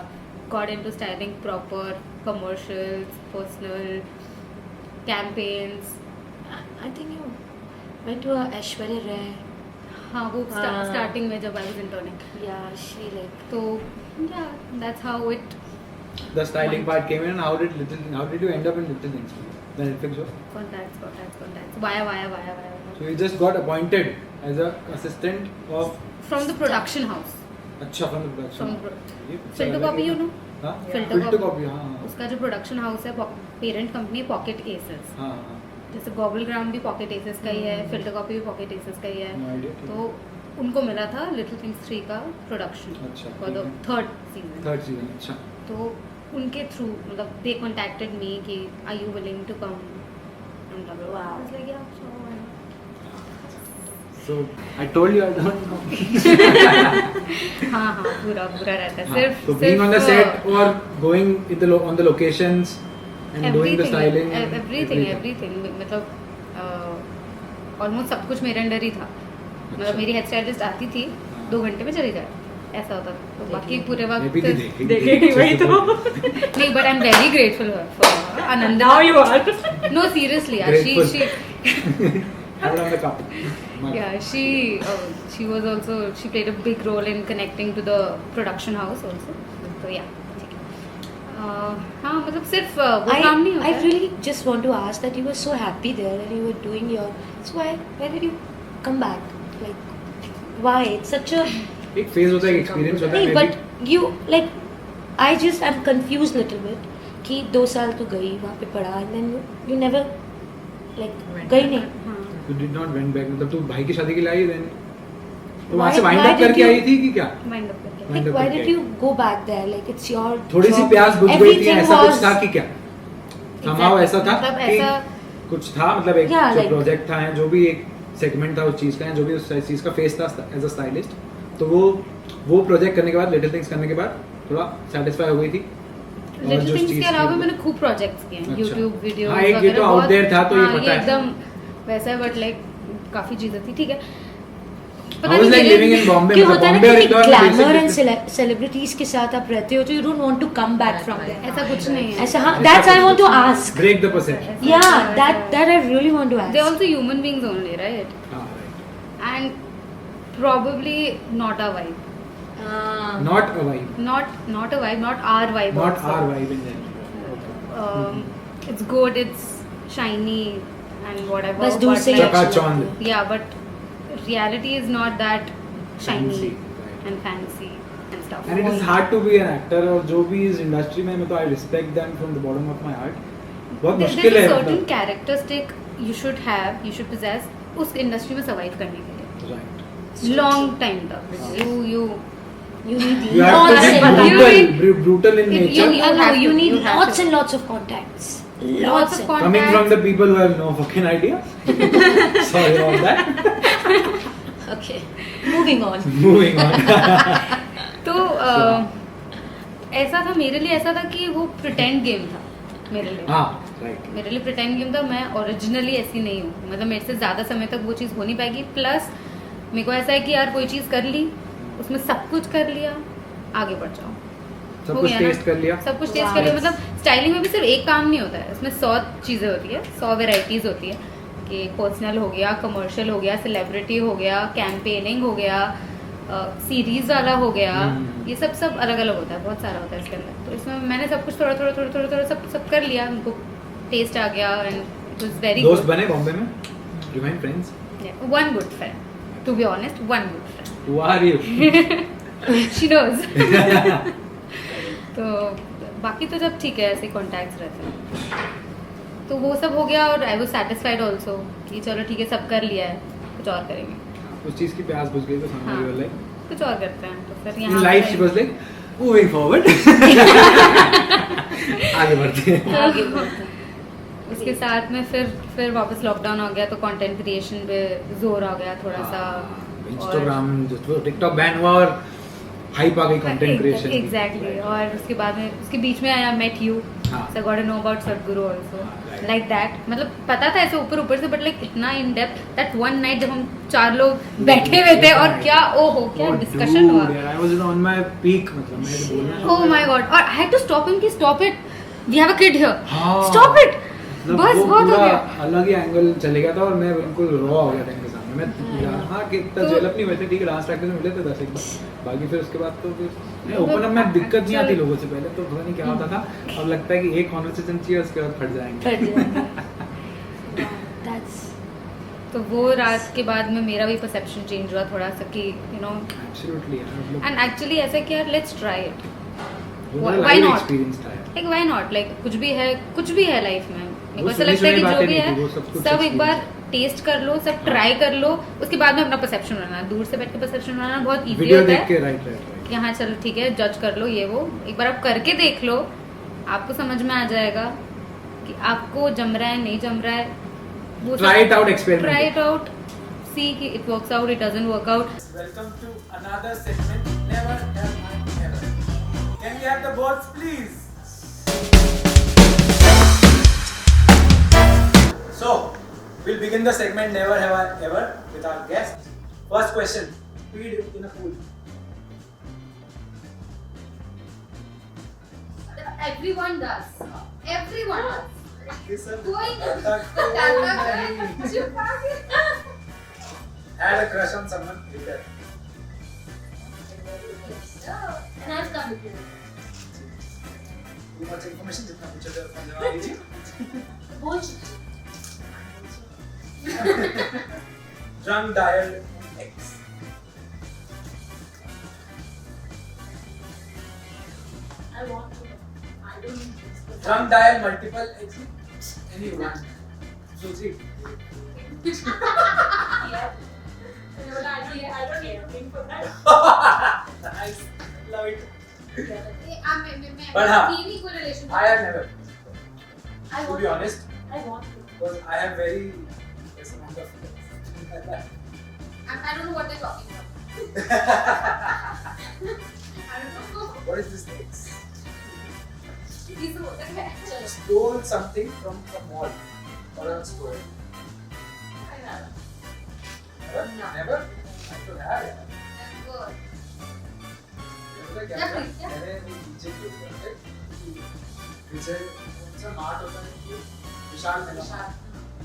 Got into styling proper, commercials, personal campaigns. I think you went to Aishwarya Rai. हाँ, वो हाँ. स्टार्टिंग में जब I was interning. Yeah, she like. तो yeah, that's how it. The styling part came in, and how did you end up in Little Things? The Netflix show. Contacts. Via. So you just got appointed as a assistant of. From the production house. अच्छा, from the production. Filter Copy, you know? हाँ. Filter Filter Copy. Copy, हाँ. उसका जो production house है, parent company pocket assess. हाँ. जैसे goggle ग्राम भी pocket assess का ही है, फिल्टर कॉपी भी पॉकेट एसेस का ही है. No idea. तो उनको मिला था लिटिल थिंग्स 3 का प्रोडक्शन अच्छा, फॉर द ठीक है. 3rd season. Third season. अच्छा. तो उनके थ्रू, मतलब दे कॉन्टैक्टेड मी कि are you willing to come. So I told you I don't know. हाँ, पूरा रहता है. हाँ, सिर्फ so being on the set or going on the locations and doing the styling. everything. मतलब ऑलमोस्ट सब कुछ मेरे अंडर ही था. मतलब मेरी हेयर स्टाइलिस्ट आती थी, 2 घंटे में चली जाए, ऐसा होता था. तो बाकी पूरे वक्त देखेगी वही तो. नहीं, but I am very grateful for Ananda. Now you are. No, seriously, Grateful. she Have it on the cup. yeah, she was also, she played a big role in connecting to the production house also. So yeah, ठीक है. हाँ, मतलब सिर्फ वो काम नहीं होता I है. really just want to ask that you were so happy there and you were doing your. So why did you come back? Like, why? It's such a. एक phase होता है, एक experience होता है. नहीं, maybe. but you like. I'm confused little bit. कि 2 साल तो गई वहाँ पे पढ़ा and then you never like गई नहीं. You did not went back. मतलब तू भाई की शादी के लिए आई, then तो वहाँ Why- से wind why up did करके you- आई थी कि क्या? माइंड अप करके. Wind Like, up why करके did I. you go back there? Like, it's your. थोड़ी सी job. प्यास बुझ गई थी, Everything ऐसा कुछ was- था कि क्या? Somehow ऐसा था मतलब कि ऐसा कुछ था, मतलब एक Yeah, जो like- प्रोजेक्ट था, जो भी एक सेगमेंट था उस चीज़ का, जो भी उस चीज़ का फेस था एज अ स्टाइलिस्ट. तो वो प्रोजेक्ट करने के बाद, लिटिल थिंग्स करने के बाद थोड़ा सेटिस्फाई हो गई थी. और लिटिल जो थिंग्स चीज़ के अलावा थी- मैंने खूब प्रोजेक्ट्स किए हैं, अच्छा. यूट्यूब वीडियोस हाँ, एक ये तो out there था, तो ये पता है. एकदम वैसा है, बट लाइक काफी चीजें थी. ठीक है, I was like living in Bombay. क्यों मतलब होता है ना Bombay और कि इंदौर में ग्लैमर basic एंड सेलिब्रिटीज के साथ आप रहते हो, तो you don't want to come back from there. ऐसा कुछ नहीं है. ऐसा हाँ, that's I want to ask. break the perception. Yeah, that I really want to they ask. Also human beings only, right? हाँ, right. and probably not our vibe. Not a vibe. Not a vibe, not our vibe. Not also. our vibe in general. It's good, it's shiny and whatever. बस दूर but से ही like- अच्छा चकाचौंध. लगता है। Yeah, but reality is not that shiny Fancy, right. and fancy and stuff. And it is hard to be an actor और जो भी इस इंडस्ट्री में मैं तो I respect them from the bottom of my heart. बहुत मुश्किल There's है a certain मतलब. characteristic you should have, you should possess उस इंडस्ट्री में survive करने के लिए. Right. Long time तक. You need You have to lots be and You brutal in You- nature. you have to, you need you have lots to. and lots of contacts. Lots of contacts. Coming from the people who have no fucking idea. Sorry about that. Okay, moving on. Moving on. तो ऐसा था मेरे लिए, ऐसा था कि वो pretend game था मेरे लिए. हाँ, right. मेरे लिए प्रिटेंड गेम था. मैं ओरिजिनली ऐसी नहीं हूँ, मतलब मेरे से ज़्यादा समय तक वो चीज़ हो नहीं पाएगी. प्लस मेरे को ऐसा है कि यार कोई चीज़ कर ली, उसमें सब कुछ कर लिया, आगे बढ़ जाओ. सब हो कुछ गया ना? टेस्ट कर लिया. सब कुछ टेस्ट Wow. कर लिया. मतलब स्टाइलिंग में भी सिर्फ एक काम नहीं होता है, उसमें 100 चीज़ें होती है, 100 वेराइटीज़ होती है. कि पर्सनल हो गया, कमर्शियल हो गया, सेलिब्रिटी हो गया, कैंपेनिंग हो गया, सीरीज वाला हो गया. ये सब अलग अलग होता है, बहुत सारा होता है इसके अंदर. तो इसमें मैंने सब कुछ थोड़ा सब कर लिया. उनको टेस्ट आ गया एंड इट वाज वेरी दोस्त गुड. बने बॉम्बे में? Remain friends? One good friend, to be honest, one good friend. Who are you? She knows. तो बाकी तो जब ठीक है, ऐसे कॉन्टैक्ट्स रहते हैं. तो वो सब हो गया और आई वाज सैटिस्फाइड आल्सो कि चलो ठीक है, सब कर लिया है, कुछ और करेंगे. उस चीज की प्यास बुझ गई तो समझ हाँ. गए. कुछ और करते हैं. तो फिर In यहाँ life पे- she was like moving forward. आगे बढ़ते हैं. आगे बढ़ते हैं। उसके साथ में फिर वापस लॉकडाउन हो गया, तो कंटेंट क्रिएशन पे जोर आ गया थोड़ा सा. इंस्टाग्राम जो टिकटॉक बैन हुआ और हाइप आ गई कंटेंट क्रिएशन. एग्जैक्टली. और उसके बाद में उसके बीच में आई मेट यू, हाँ. So got to know about Sadhguru also, right. Like that. मतलब पता था ऐसे ऊपर से, बट लाइक इतना in depth that one night जब हम 4 लोग बैठे हुए थे और क्या ओहो क्या डिस्कशन हुआ. I was on my peak. मतलब मैं बोलना ओह माय गॉड. और I had to stop him कि stop it, we have a kid here, हाँ. Stop it. मतलब बस वो बहुत हो पूरा गया. अलग ही एंगल चले गया था और मैं बिल्कुल रॉ हो गया था इनके सामने. मैं हाँ कि इतना तो- डेवलप नहीं हुए थे, ठीक है, डांस प्रैक्टिस में मिले थे 10 एक बार. बाकी फिर उसके बाद तो फिर ओपन अप में दिक्कत नहीं आती लोगों से. पहले तो पता नहीं क्या होता था, अब लगता है कि एक कॉन्वर्सेशन चाहिए, उसके बाद फट जाएंगे. फट जाएंगे. That's तो वो रात के बाद में मेरा भी परसेप्शन चेंज हुआ थोड़ा सा कि यू नो. एब्सोल्युटली यार. मतलब एंड एक्चुअली ऐसा कि यार लेट्स ट्राई इट. वो why लाइव not? एक्सपीरियंस था यार. Like why not. लाइक कुछ भी है लाइफ में. मेरे को वो ऐसा लगता है कि सुनी-सुनी जो भी बातें नहीं थी, वो है सब कुछ सब एक बार experience टेस्ट कर लो, सब ट्राई कर लो, उसके बाद में अपना परसेप्शन बनाना. दूर से बैठ के परसेप्शन बनाना बहुत इजी वीडियो होता देख है के. राइट. कि हाँ चलो ठीक है, जज कर लो ये वो. एक बार आप करके देख लो, आपको समझ में आ जाएगा कि आपको जम रहा है नहीं जम रहा है. वो Try it out, experiment. Try it out, see कि it works out, it doesn't work out. Welcome to another segment, Never Have I Ever. Can we have the boards, please? So, we'll begin the segment Never Have I Ever with our guest. First question: peed in a pool. Everyone does. Everyone does. Listen. कोई Had a crush on someone. Later. Too much information. जितना पूछा जाए उतना जवाब दीजिए. Drunk dialed X. Drunk dial multiple X. Anyone. Suji. Nice. Love it. But हाँ, I have never. To be honest, because I have very less amount of feelings. I don't know what they're talking about. What is this X? These are what they're Stole something from a mall or a store. Never? Never? I should have it. Yeah. मैंने वो पीछे क्यों किया है? पीछे कौन सा mart होता है कि विशाल मेगा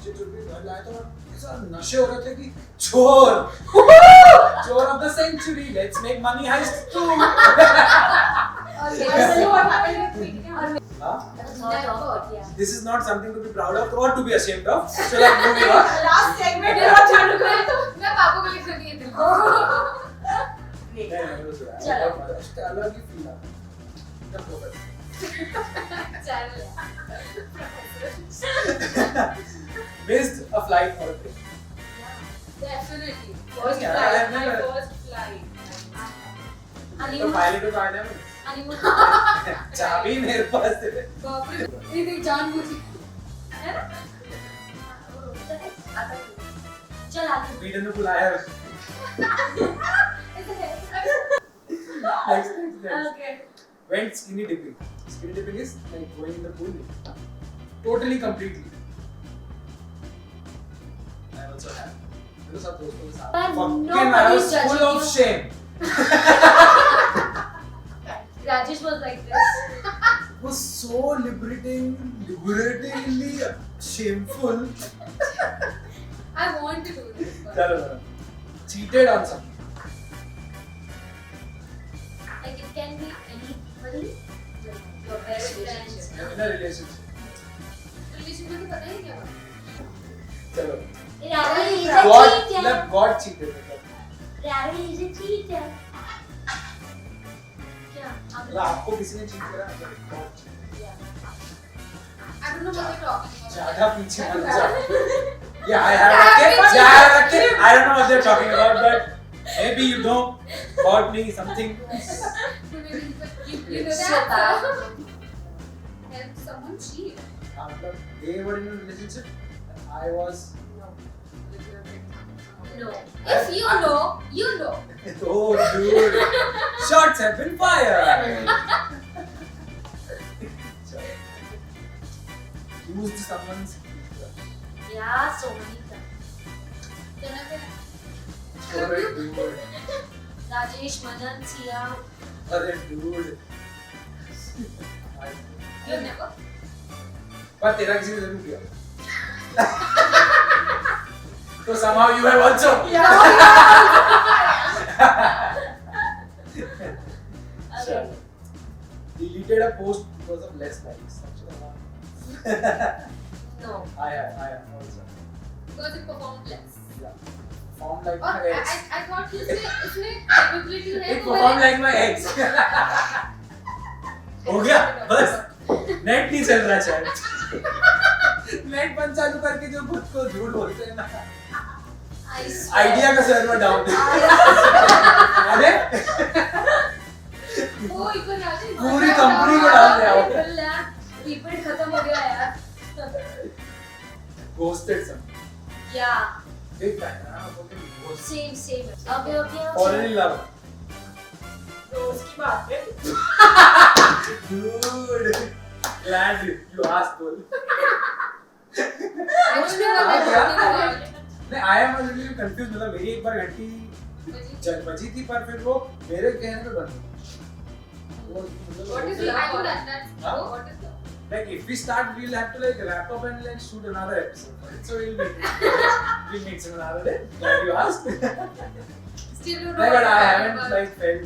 DJ चुप्पी घर लाया तो ऐसा नशे हो रहे थे कि चोर of the century, let's make money heist too. This is not something to be proud of or to be ashamed of. So like moving on. Last segment मेरा चालू कर तो मैं पापा को लिख रही थी चलो. उसका अलग ही फील आता है. एकदम missed a flight or a train. Definitely. First Yeah, flight, my never. first flight. तो pilot को आने में चाबी मेरे पास है. बाप रे, ये देख जानबूझ है ना? चल आगे. मीटर ने बुलाया. Next. Okay. Went skinny dipping. Skinny dipping is like going in the pool. Totally, completely. I also have. मेरे साथ दोस्तों के साथ. But Fucking I nobody's was full judging of you. shame. Rajesh was like this. It was so liberatingly shameful. I want to do this. but- चलो. Cheated on something. Like it can be anybody. Like your best friends. In a relationship. Relationship में तो पता ही क्या हुआ? चलो. Rajesh is a cheater. God cheated. Rajesh is a cheater. क्या? मतलब आपको किसी ने चीट करा? God cheated. I don't know what you're talking about. ज़्यादा पीछे मत जा. Yeah, I have a kid. Yeah, I have a kid. I don't know what they're talking about, but maybe you know about me something. You know Shut that? up. Help someone cheat. मतलब they were in a relationship and I was. No. If you know, you know. Oh, dude. Shots have been fired. Used someone's. Yeah, so many times. Then I Alright, dude. Rajesh, Manan, Sia. Alright, dude. You never. पर तेरा किसी ने जरूर किया. तो somehow you have also. Okay. Deleted a post because of less likes. No. I have also. Because it performed less. Yeah. Performed like और my ex. I thought कि इसमें capability है. It performed like my ex. हो गया बस. Net नहीं चल रहा शायद. नेट बंद चालू करके जो खुद को झूठ बोलते हैं ना. आइडिया का सर्वर डाउन है. अरे वो इधर राजेश. पूरी कंपनी को डाल दिया. Repeat खत्म हो गया यार. Ghosted some. Yeah. Big fan. Fucking ghost. Same. Okay. Fallen in love. तो उसकी बात है. Dude. Glad you asked, boy. I don't know what they're talking about. नहीं, I am a little confused. मतलब मेरी एक बार घंटी बजी थी पर फिर वो मेरे कहने पे बंद. What is love? I know that's Huh? what is love? Like if we start, we'll have to like wrap up and like shoot another episode. So we'll meet some another day. Glad you asked. Still you know. No, but I what haven't about- like felt.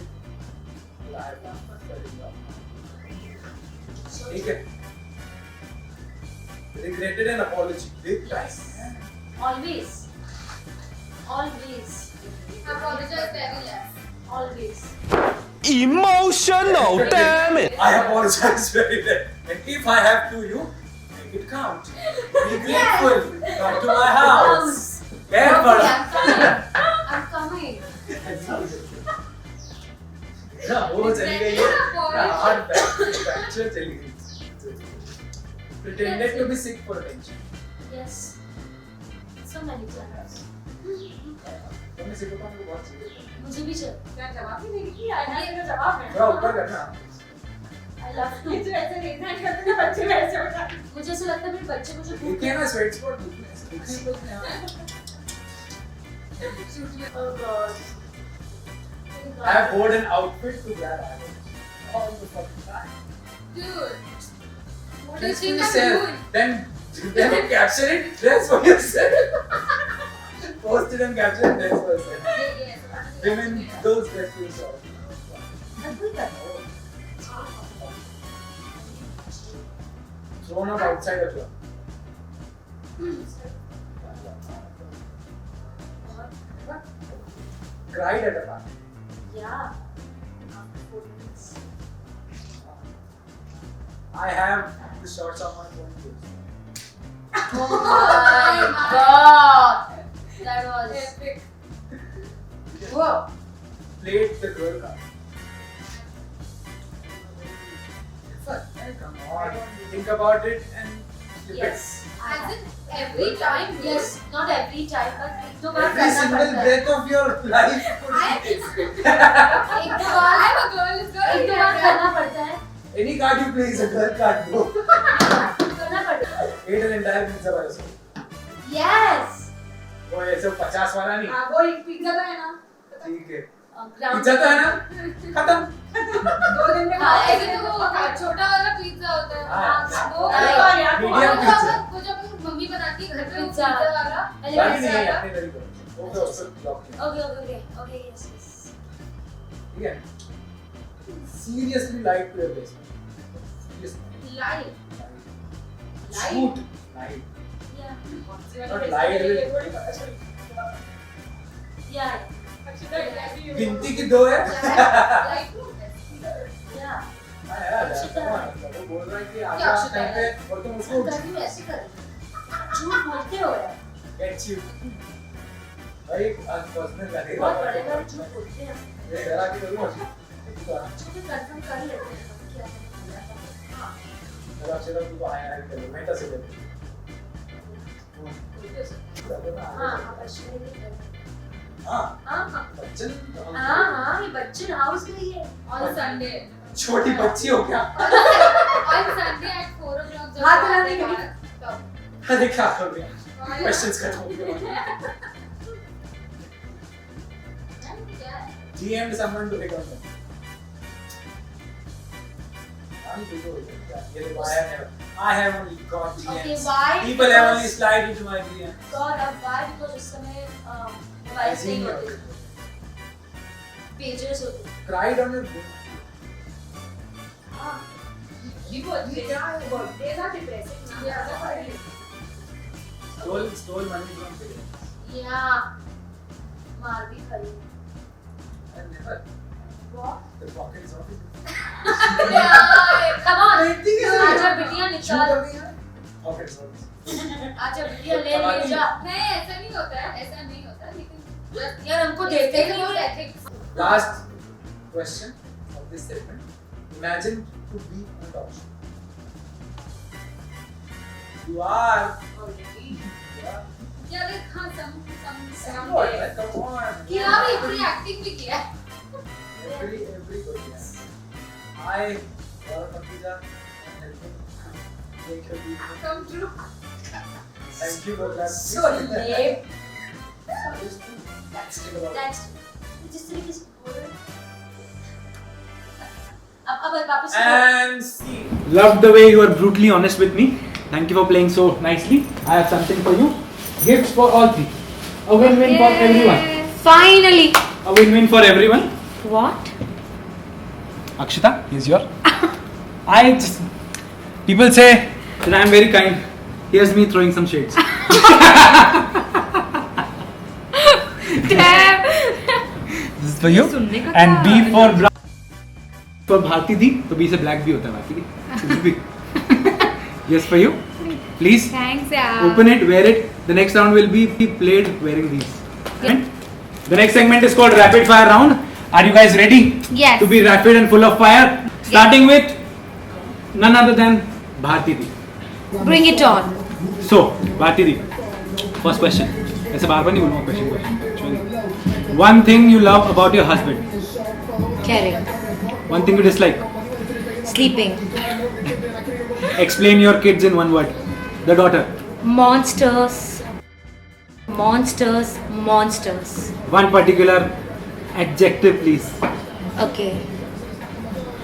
I have not felt in love. ठीक है. Regretted an apology. Big time. Always. Apologize very less. Always. Emotional, damn it! I apologize very much. And if I have to, you make it count. Be grateful. Come to my house. Care for. I'm coming. ना वो चली गई है. Hard fracture चली गई. Pretended to be sick for attention. Yes. So many times. तुमने सिर्फ को बहुत सीरियस है. मुझे भी चल. क्या जवाब ही नहीं किया है. मेरा जवाब है. थोड़ा ऊपर करना. I love to. ये जो ऐसे रिजल्ट करते हैं बच्चे वैसे होता है. मुझे ऐसा लगता है मेरे बच्चे मुझे भूख देखिए ना स्वेट स्पॉट दिखने को नहीं. Oh God. I have bought an outfit to grab all the fucking time. Dude. What do you Just think to I'm sell. doing? Then Then capture it. That's what you said. Post it and capture it. That's what I said. Women, girls, that's what you saw. Thrown up outside a club. Cried at a party. Yeah. I have the shots on my phone too. Oh my god. That was Epic. whoa. Played the girl card. Come on. Think about it and flip Yes. As in every time. Yes, not every time, but एक दो it. Bar Every करना single पड़ता है. breath of your life could I- be this. एक दो बार I'm a girl. It's not एक दो बार करना पड़ता है. Any card you play is a girl card, bro. करना पड़ता है. Ate an entire pizza by yourself. Yes. वो ऐसे 50 वाला नहीं. हाँ, वो एक पिज्जा का है ना. ठीक है. Ground पिज्जा तो है ना? खत्म. 2 दिन में हाँ, ऐसे तो वो छोटा वाला पिज्जा होता है. हाँ, वो हाँ, medium pizza. वो जब मम्मी बनाती है घर पे वो पिज्जा। पिज्जा वाला. नहीं नहीं अपने तरीके से. वो तो उसको ब्लॉक किया. Okay, yes. ठीक है. Seriously lied to your best friend. Seriously. Live. Shoot. Lied. Yeah. Not lied with. Yeah. गिनती की 2 है. Live. Yeah. हाँ यार, come on. वो बोल रहा है कि आगे क्या आप अक्षता टाइम है? पे और तुम उसको कभी वैसे कर. झूठ बोलते हो यार. get you. भाई आज पर्सनल लगेगा. बहुत बड़े बार झूठ बोलते हैं. ये घर आके करूँगा जी. छोटे कंफर्म कर लेते हैं. क्या है? मेरा चेहरा तुमको हाय हाय कर लो. मेटा से ले. हाँ, बच्चन ने भी हाँ. हाँ, बच्चन. ये बच्चन हाउस गई है. On Sunday. छोटी बच्ची हो क्या? On Sunday at 4 o'clock. जब हाथ वो हिलाने आते के हैं, तब. अरे क्या कर रहे हैं? Questions खत्म हो गए. DM'd someone to pick on them. I have only got DMs. Okay, why? People have only slide into my DMs. God, अब why? Because उस समय मोबाइल नहीं होते. पेजेस होते. Cried on your book. हाँ. ये बोलती है. Days are depressing. Stole money from parents. Yeah. मार भी खाई. I never. What? The pockets of it. Come on. Anything is आजा बिटिया निकाल. Pockets of it. आजा बिटिया ले जा. नहीं ऐसा नहीं होता है. ऐसा नहीं होता लेकिन यार हमको देते ही नहीं है. ethics. Last question of this segment. Imagine to be on a talk show. You are. Yeah. Yeah, like हाँ some What? Like, come on. किया भी पूरी एक्टिंग भी किया. Every good, yeah. I, Gaurav Makhija, am helping make your video. Come true. Thank you for that. So lame. Just to backstep about it. That's जिस तरीके से बोल रहे हैं. अब वापस. And see. Loved the way you were brutally honest with me. Thank you for playing so nicely. I have something for you. Gifts for all three. A win-win for everyone. Finally. A win-win for everyone. What? Akshita, here's your. People say that I am very kind. Here's me throwing some shades. Damn. This is for you. And B for brown. For Bharti Di, तो B से black भी होता है Bharti Di. Yes for you. Please Thanks यार. open it, wear it. The next round will be played wearing these. And the next segment is called Rapid Fire Round. Are you guys ready? Yes. To be rapid and full of fire. Starting with none other than Bharti Di. Bring it on. So, Bharti Di. First question. ऐसे बार-बार नहीं बोलूँगा question. One thing you love about your husband. Caring. One thing you dislike. Sleeping. Explain your kids in one word. The daughter. Monsters. Monsters. Monsters. One particular adjective, please. Okay.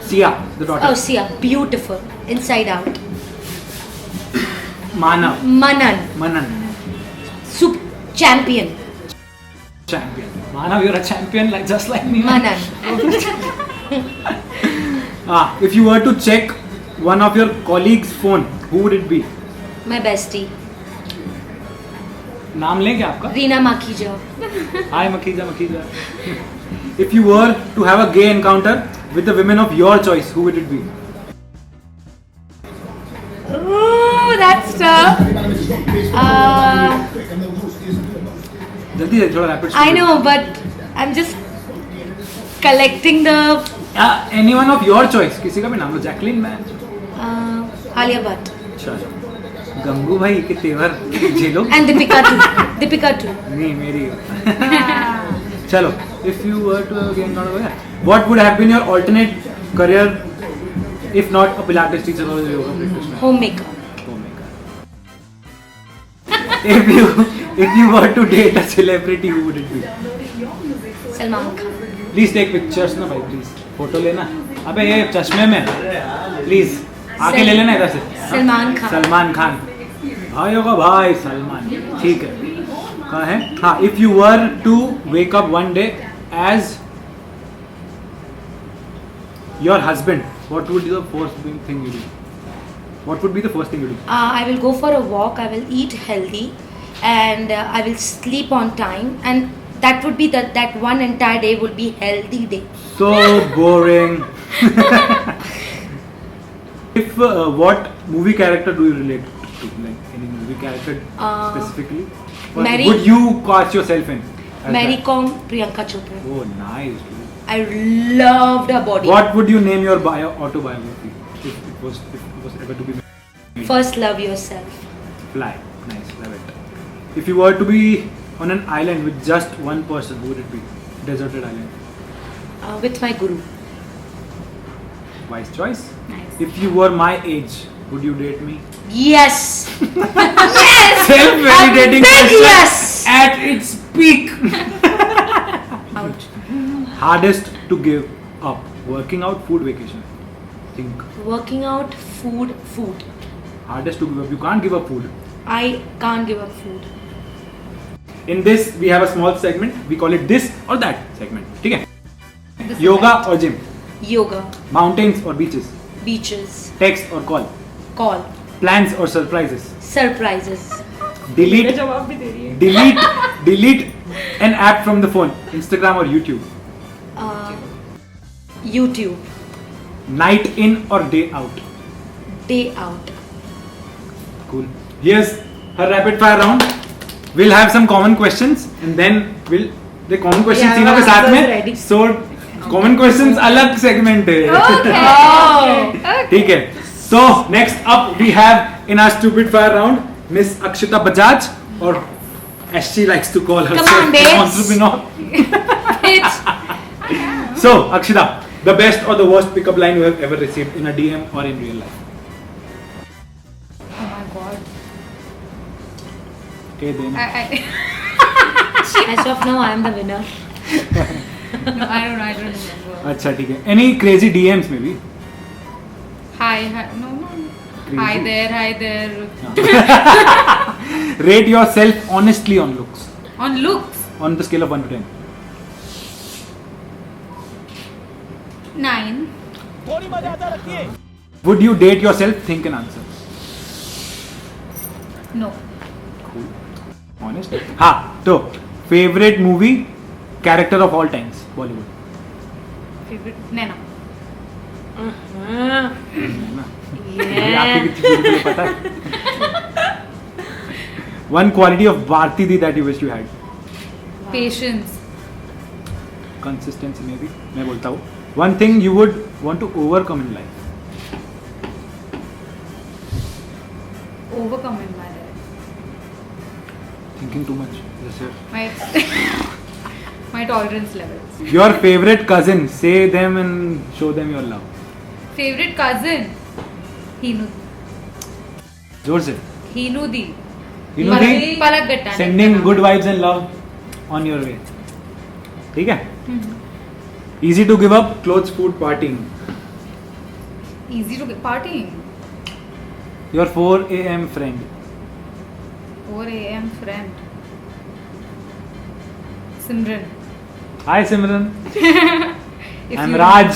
Sia, the daughter. Oh, Sia. Beautiful. Inside out. Manav Manan. Manan Champion. champion. Manav, you're a champion, like just like me. Manan. If you were to check one of your colleagues' phone, who would it be? My bestie. नाम लें क्या आपका? Reena Makhija. Hi Makija. If you were to have a gay encounter with a woman of your choice, who would it be? Ooh, that's tough. जल्दी से थोड़ा rapid. I know, but I'm just collecting the Anyone of your choice, किसी का भी नाम लो. Jacqueline man. Alia Bhatt. अच्छा. गंगू भाई के तेवर झेलो. And Deepika too. Deepika too. नहीं मेरी. चलो. If you were to have a gay encounter, what would have been your alternate career if not a Pilates teacher or a yoga practitioner? Homemaker. If you were to date a celebrity, who would it be? Salman Khan. Please take pictures ना भाई, please. Photo लेना. अबे ये चश्मे में. Please. आके ले लेना इधर से. Salman Khan. सलमान खान. भाई होगा भाई सलमान. ठीक है. कहाँ है? हाँ. If you were to wake up one day as your husband, what would be the first thing you do? What would be the first thing you do? I will go for a walk. I will eat healthy, and I will sleep on time. And that would be that one entire day will be healthy day. So boring. If what movie character do you relate to? Like any movie character specifically? Or Mary- would you cast yourself in? as Mary that? Kom, Priyanka Chopra. Oh, nice. Dude. I loved her body. What would you name your autobiography if it was ever to be made? First, love yourself. Fly. Nice. Love it. If you were to be on an island with just one person, who would it be? Deserted island. With my guru. Wise choice. Nice. If you were my age, would you date me? Yes. Yes. Self-validating A big question yes. at its peak. Ouch. Hardest to give up: working out, food, vacation. Think. Working out, food. Hardest to give up. You can't give up food. I can't give up food. In this, we have a small segment. We call it this or that segment. ठीक है? This is Yoga that. or gym? Yoga. Mountains or beaches? Beaches. Text or call? Call. Plans or surprises? Surprises. Delete. जवाब भी दे रही है. Delete an app from the phone. Instagram or YouTube? YouTube. Night in or day out? Day out. Cool. Here's her rapid fire round. We'll have some common questions and then we'll the common questions Yeah, तीनों के my साथ answers में. ready. So common questions अलग segment है. Oh. ठीक है. So next up we have in our stupid fire round Miss Akshita Bajaj, or as she likes to call herself, Come on, babes. entrepreneur. It's So Akshita, the best or the worst pickup line you have ever received in a DM or in real life? Oh my god. Okay, then. as of now I am the winner. No, I don't remember. अच्छा ठीक है. Any crazy DMs maybe? Hi. No. Crazy. Hi there. Rate yourself honestly on looks. On looks, On the scale of 1 to 10. 9. Would you date yourself? Think and answer. No. Cool. Honest. हाँ तो favorite movie character of all times Bollywood. Favorite Naina. ये आपकी कितनी चीज़ों के लिए पता है? One quality of Bharti Di that you wish you had. Patience. Consistency maybe. मैं बोलता हूँ. One thing you would want to overcome in life. Overcome in my life. Thinking too much. Yes, sir. My tolerance levels. Your favorite cousin. Say them and show them your love. Favorite cousin. Hinu. जोर से. Hinudi. Hinudi. Palak Gattani. Sending good vibes and love on your way. ठीक है? Easy to give up. Clothes, food, partying. Easy to get partying. Your 4 a.m. friend. 4 a.m. friend. Simran. Hi Simran. If I'm you- Raj.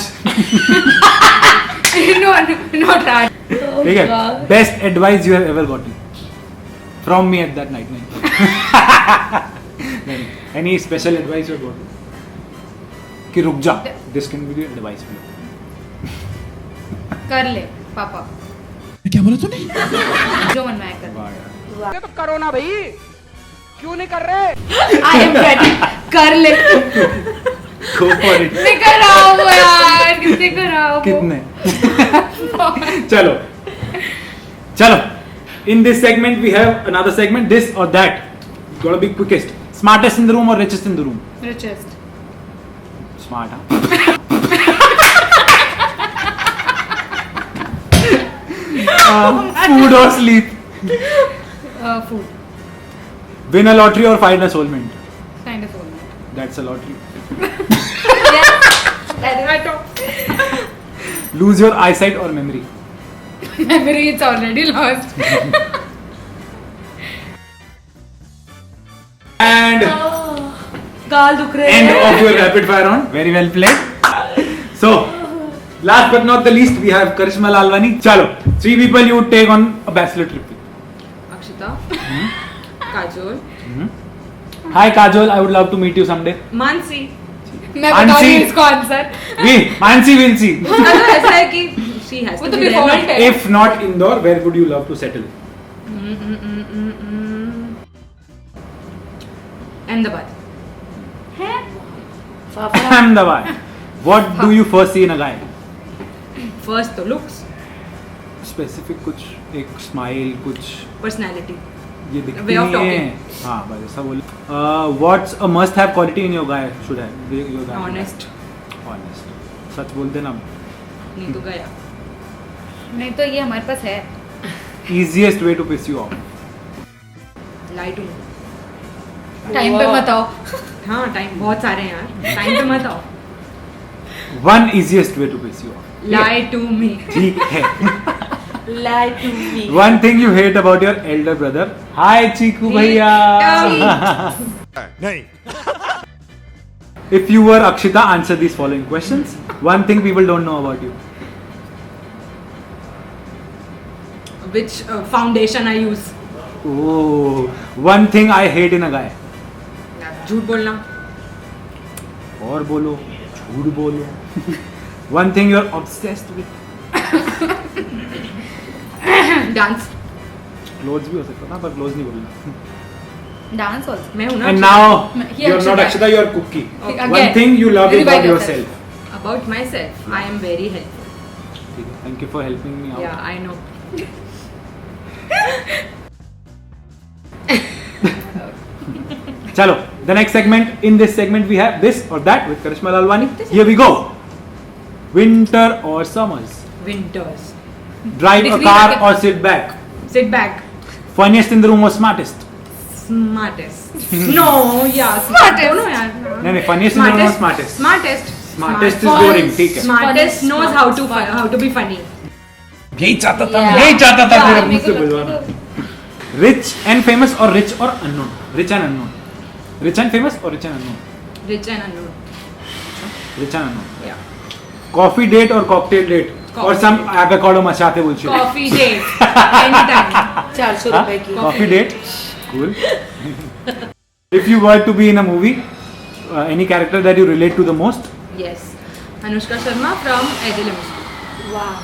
No, not Raj. ठीक है. Best advice you have ever gotten from me at that night. नहीं. Any special advice you have gotten? कि रुक जा. This can be the advice for you. कर ले पापा. क्या बोला तूने? जो मन में आए कर. वाह यार. ये तो करो ना भाई, क्यों नहीं कर रहे? I am ready. कर ले. Go for it. कितने कराओ वो यार, कितने कराओ वो. कितने? चलो. चलो. In this segment we have another segment, this or that. Gotta be quickest. Smartest in the room or richest in the room? Richest. Smart, huh? Food or sleep? Food. Win a lottery or find a soulmate? Kind of food. That's a lottery. Yes. Lose your eyesight or memory? Memory it's already lost. And गाल दुख रहे end हैं. of your rapid fire round. Very well played. So, last but not the least, we have Karishma Lalwani. Chalo, 3 people you would take on a bachelor trip with. Akshita, Kajol, Hi Kajol, I would love to meet you someday. Mansi. मैं बता Ansi. रही हूँ इसको answer. Mansi will see. मतलब ऐसा है कि she has वो to तो be there. default है. If not Indore, where would you love to settle? Ahmedabad. Ahmedabad. What do you first see in a guy? First तो looks, Specific कुछ एक smile कुछ personality, ये दिखती Way of नहीं है. talking. हाँ बस ऐसा बोल. What's a must have quality in your guy should have? Your guy. honest. Honest. सच बोलते ना. नहीं तो गया. नहीं तो ये हमारे पास है. Easiest way to piss you off. Lie to me. Time पे मत आओ. हाँ टाइम बहुत सारे हैं यार. टाइम पे मत आओ. One easiest way to piss you off. Lie to me. ठीक है. Lie to me. One thing you hate about your elder brother. Hi Chiku भैया. नहीं. If you were Akshita, answer these following questions. One thing people don't know about you. Which foundation I use? Oh, one thing I hate in a guy. झूठ बोलना. और बोलो, झूठ बोलो. One thing you're obsessed with. Dance. Clothes भी हो सकता था, पर clothes नहीं बोलना. Dance also. मैं हूँ ना. And now He you're not Akshita. Akshita, you're Cookie. Again, One thing you love revive about yourself. yourself. About myself, I am very helpful. Thank you for helping me out. Yeah, I know. Chalo, the next segment. In this segment, we have this or that with Karishma Lalwani. Here we go. Winter or summers? Winters. Drive a Disney car like- or sit back? Sit back. Funniest in the room or smartest? Smartest. No, yeah. Smartest. दोनों यार. नहीं funniest in the room or smartest? Smartest. Smartest is boring, ठीक है. Smartest knows how to be funny. यही चाहता था, Yeah. यही चाहता था Yeah, मेरे मेरे मुंह से को बुलवाना. Rich and famous or rich or unknown? Rich and unknown. Rich and famous or rich and unknown? Rich and unknown. Rich and unknown. Yeah. Coffee date or cocktail date? Coffee Or some avocado machate bullshit. Coffee date. Anytime. 400 Huh? रुपए की. Coffee date? Cool. If you were to be in a movie, any character that you relate to the most? Yes. Anushka Sharma from Adelim. Wow.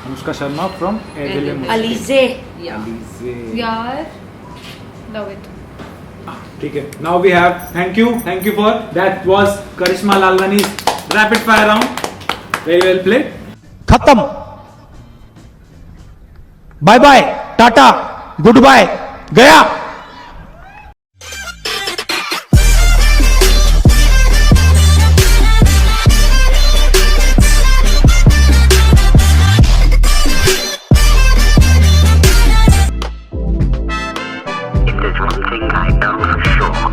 Anushka Sharma from Adelim. Alize. Yeah. यार love it. ठीक है. Now we have. Thank you for that. Was Karishma Lalwani's rapid fire round. Very well played. खत्म. Bye bye, tata, goodbye, गया. If there's one thing I know for sure,